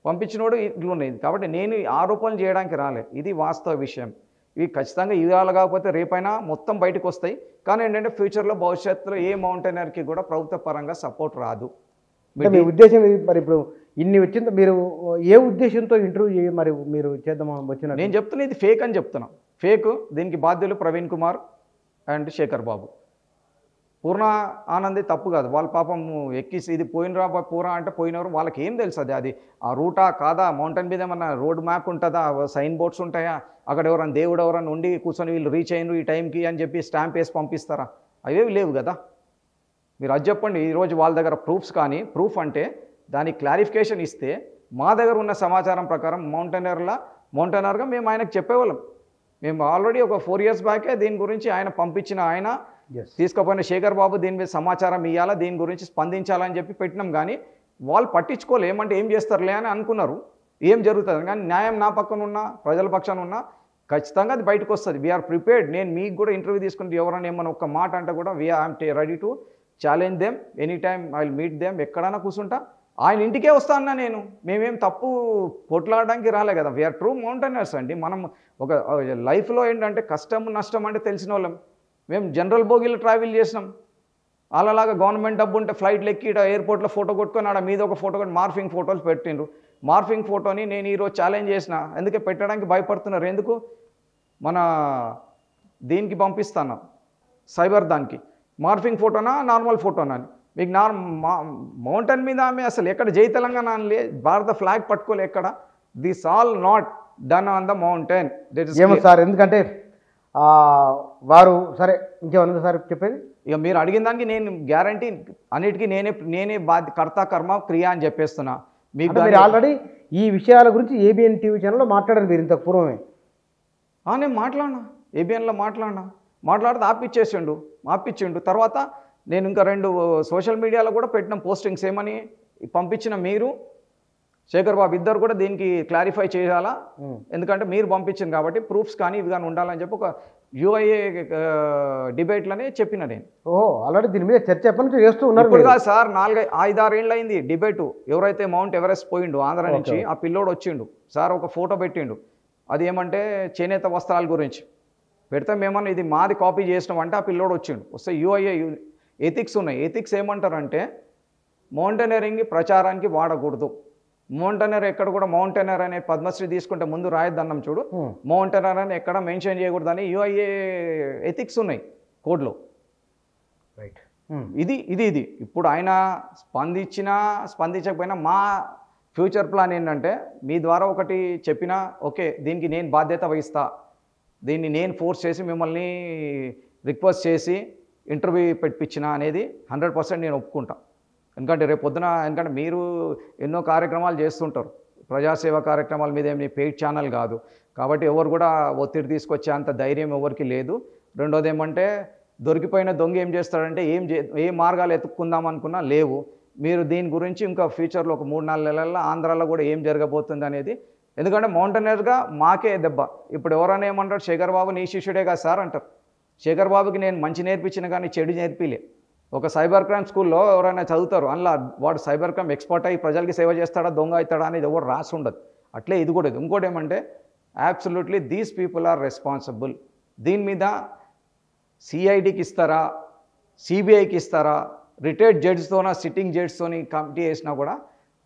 పంపించినోడు ఇట్లున్నాయి. కాబట్టి నేను ఆరోపణలు చేయడానికి రాలే, ఇది వాస్తవ విషయం. ఇవి ఖచ్చితంగా ఇవాళ కాకపోతే రేపైనా మొత్తం బయటకు వస్తాయి. కానీ ఏంటంటే ఫ్యూచర్లో భవిష్యత్తులో ఏ మౌంటైనర్కి కూడా ప్రభుత్వ పరంగా సపోర్ట్ రాదు. మీ ఉద్దేశం ఇది? మరి ఇప్పుడు ఇన్ని వచ్చింది, మీరు ఏ ఉద్దేశంతో ఇంటర్వ్యూ మరి మీరు చేద్దామని వచ్చిన? నేను చెప్తున్నా ఇది ఫేక్ అని చెప్తున్నా. ఫేక్. దీనికి బాధ్యులు ప్రవీణ్ కుమార్ అండ్ శేఖర్ బాబు. పూర్ణ ఆనంది తప్పు కాదు, వాళ్ళ పాపం ఎక్కిసి ఇది పోయినరా పూరా అంటే పోయినవారు, వాళ్ళకి ఏం తెలుసు అది ఆ రూటా కాదా, మౌంటైన్ మీద ఏమన్నా రోడ్ మ్యాప్ ఉంటుందా, సైన్ బోర్డ్స్ ఉంటాయా, అక్కడ ఎవరైనా దేవుడు ఎవరైనా ఉండి కూర్చొని వీళ్ళు రీచ్ అయినరు ఈ టైంకి అని చెప్పి స్టాంప్ వేసి పంపిస్తారా? అవేవి లేవు కదా. మీరు అది చెప్పండి. ఈరోజు వాళ్ళ దగ్గర ప్రూఫ్స్ కానీ, ప్రూఫ్ అంటే దానికి క్లారిఫికేషన్ ఇస్తే మా దగ్గర ఉన్న సమాచారం ప్రకారం మౌంటైనర్గా మేము ఆయనకు చెప్పేవాళ్ళం. మేము ఆల్రెడీ ఒక 4 years బ్యాకే దీని గురించి ఆయన పంపించిన, ఆయన తీసుకుపోయిన శేఖర్ బాబు దీని మీద సమాచారం ఇవ్వాలా, దీని గురించి స్పందించాలని చెప్పి పెట్టినాం. కానీ వాళ్ళు పట్టించుకోలే, ఏమంటే ఏం చేస్తారులే అని అనుకున్నారు. ఏం జరుగుతుంది కానీ న్యాయం నా పక్కన ఉన్న, ప్రజల పక్షాన ఉన్న ఖచ్చితంగా అది బయటకు వస్తుంది. We are prepared. నేను మీకు కూడా ఇంటర్వ్యూ తీసుకుంటే ఎవరైనా ఏమన్నా ఒక్క మాట అంటే కూడా I'm ready to challenge them any time. I will meet them. ఎక్కడైనా కూర్చుంటా, ఆయన ఇంటికే వస్తా అన్నా నేను. మేమేం తప్పు కొట్లాడడానికి రాలే కదా. వీఆర్ ట్రూ మౌంటైనర్స్ అండి. మనం ఒక లైఫ్లో ఏంటంటే కష్టం నష్టం అంటే తెలిసిన వాళ్ళం. మేము జనరల్ బోగీలో ట్రావెల్ చేసినాం. అలాగా గవర్నమెంట్ డబ్బు ఉంటే ఫ్లైట్లు ఎక్కి ఎయిర్పోర్ట్లో ఫోటో కొట్టుకొని ఆడ మీద ఒక ఫోటో కొట్టి మార్ఫింగ్ ఫోటోలు పెట్టిండ్రు. మార్ఫింగ్ ఫోటోని నేను ఈరోజు ఛాలెంజ్ చేసిన. ఎందుకే పెట్టడానికి భయపడుతున్నారు? ఎందుకు? మన దీనికి పంపిస్తాను, సైబర్ దానికి. మార్ఫింగ్ ఫోటోనా నార్మల్ ఫోటోనా అని. మీకు మౌంటైన్ మీద ఆమె అసలు ఎక్కడ జై తెలంగాణ అనలే, భారత ఫ్లాగ్ పట్టుకోలే ఎక్కడ. This all not done on the mountain. ఏమో సార్, ఎందుకంటే వారు సరే ఇంకేమన్నా సార్ చెప్పేది? ఇక మీరు అడిగిన దానికి నేను గ్యారంటీ అన్నిటికీ నేనే కర్త కర్మ క్రియ అని చెప్పేస్తున్నా. మీరు ఆల్రెడీ ఈ విషయాల గురించి ఏబిఎన్ టీవీ ఛానల్లో మాట్లాడారు మీరు ఇంతకు పూర్వమే. నేను మాట్లాడినా, ఏబిఎన్లో మాట్లాడితే ఆపిచ్చిండు. తర్వాత నేను ఇంకా 2 సోషల్ మీడియాలో కూడా పెట్టిన పోస్టింగ్స్ ఏమని పంపించిన మీరు శేఖర్ బాబు ఇద్దరు కూడా దీనికి క్లారిఫై చేయాలా, ఎందుకంటే మీరు పంపించింది కాబట్టి ప్రూఫ్స్ కానీ ఇవి కానీ ఉండాలని చెప్పి ఒక యూఐఏ డిబేట్లనే చెప్పిన నేను. ఆల్రెడీ దీని మీద చర్చ చేస్తూ ఉన్నారు. ఇప్పుడు కాదు సార్, 4-5-6 ఏళ్ళు అయింది డిబేటు. ఎవరైతే మౌంట్ ఎవరెస్ట్ పోయిండు ఆంధ్ర నుంచి, ఆ పిల్లోడు వచ్చిండు సార్, ఒక ఫోటో పెట్టిండు. అది ఏమంటే చేనేత వస్త్రాల గురించి పెడితే మేమన్నా ఇది మాది కాపీ చేసినాం అంటే ఆ పిల్లోడు వచ్చిండు. వస్తే యూఐఏ ఎథిక్స్ ఉన్నాయి. ఎథిక్స్ ఏమంటారంటే మౌంటైనరింగ్ ప్రచారానికి వాడకూడదు. మౌంటైనర్ ఎక్కడ కూడా మౌంటైనర్ అనే పద్మశ్రీ తీసుకుంటే ముందు రాయద్దన్నం చూడు, మౌంటైనర్ అని ఎక్కడ మెన్షన్ చేయకూడదని యూఐఏ ఎథిక్స్ ఉన్నాయి కోడ్లో. రైట్. ఇది ఇప్పుడు ఆయన స్పందించకపోయినా మా ఫ్యూచర్ ప్లాన్ ఏంటంటే మీ ద్వారా ఒకటి చెప్పినా ఓకే, దీనికి నేను బాధ్యత వహిస్తా, దీన్ని నేను ఫోర్స్ చేసి మిమ్మల్ని రిక్వెస్ట్ చేసి ఇంటర్వ్యూ పెట్టించిన అనేది 100% నేను ఒప్పుకుంటా. ఎందుకంటే రేపు పొద్దున, ఎందుకంటే మీరు ఎన్నో కార్యక్రమాలు చేస్తుంటారు, ప్రజాసేవ కార్యక్రమాల మీద ఏమి పెయిడ్ ఛానల్ కాదు కాబట్టి ఎవరు కూడా ఒత్తిడి తీసుకొచ్చే అంత ధైర్యం ఎవరికి లేదు. రెండోది ఏమంటే దొరికిపోయిన దొంగ ఏం చేస్తాడంటే ఏ మార్గాలు ఎత్తుక్కుందాం అనుకున్నా లేవు. మీరు దీని గురించి ఇంకా ఫ్యూచర్లో ఒక 3-4 నెలల్లో ఆంధ్రాలో కూడా ఏం జరగబోతుంది అనేది, ఎందుకంటే మౌంటైనర్గా మాకే దెబ్బ. ఇప్పుడు ఎవరైనా ఏమంటారు, శేఖర్ బాబు నీ శిష్యుడే కదా సార్ అంటారు. శేఖర్ బాబుకి నేను మంచి నేర్పించిన కానీ చెడు నేర్పిలే. ఒక సైబర్ క్రైమ్ స్కూల్లో ఎవరైనా చదువుతారు, అందులో వాడు సైబర్ క్రైమ్ ఎక్స్పర్ట్ అయ్యి ప్రజలకి సేవ చేస్తాడా దొంగ అవుతాడా అనేది ఎవరు రాసి ఉండదు. అట్లే ఇది కూడా. ఇంకోటి ఏమంటే absolutely these people are responsible. దీని మీద సిఐడికి ఇస్తారా సిబిఐకి ఇస్తారా, రిటైర్డ్ జడ్జ్తోనా, సిట్టింగ్ జడ్జ్తోని కమిటీ వేసినా కూడా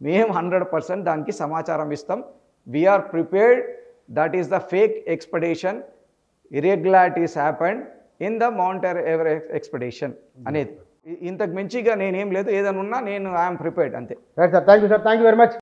మేము 100% దానికి సమాచారం ఇస్తాం. We are prepared. That is the fake expedition, irregularities happened in the mount Everest expedition అనేది. ఇంతకు మించిగా నేనేం లేదు, ఏదైనా ఉన్నా నేను ఐఎమ్ ప్రిపేర్డ్ అంతే. Right sir, thank you sir, thank you very much.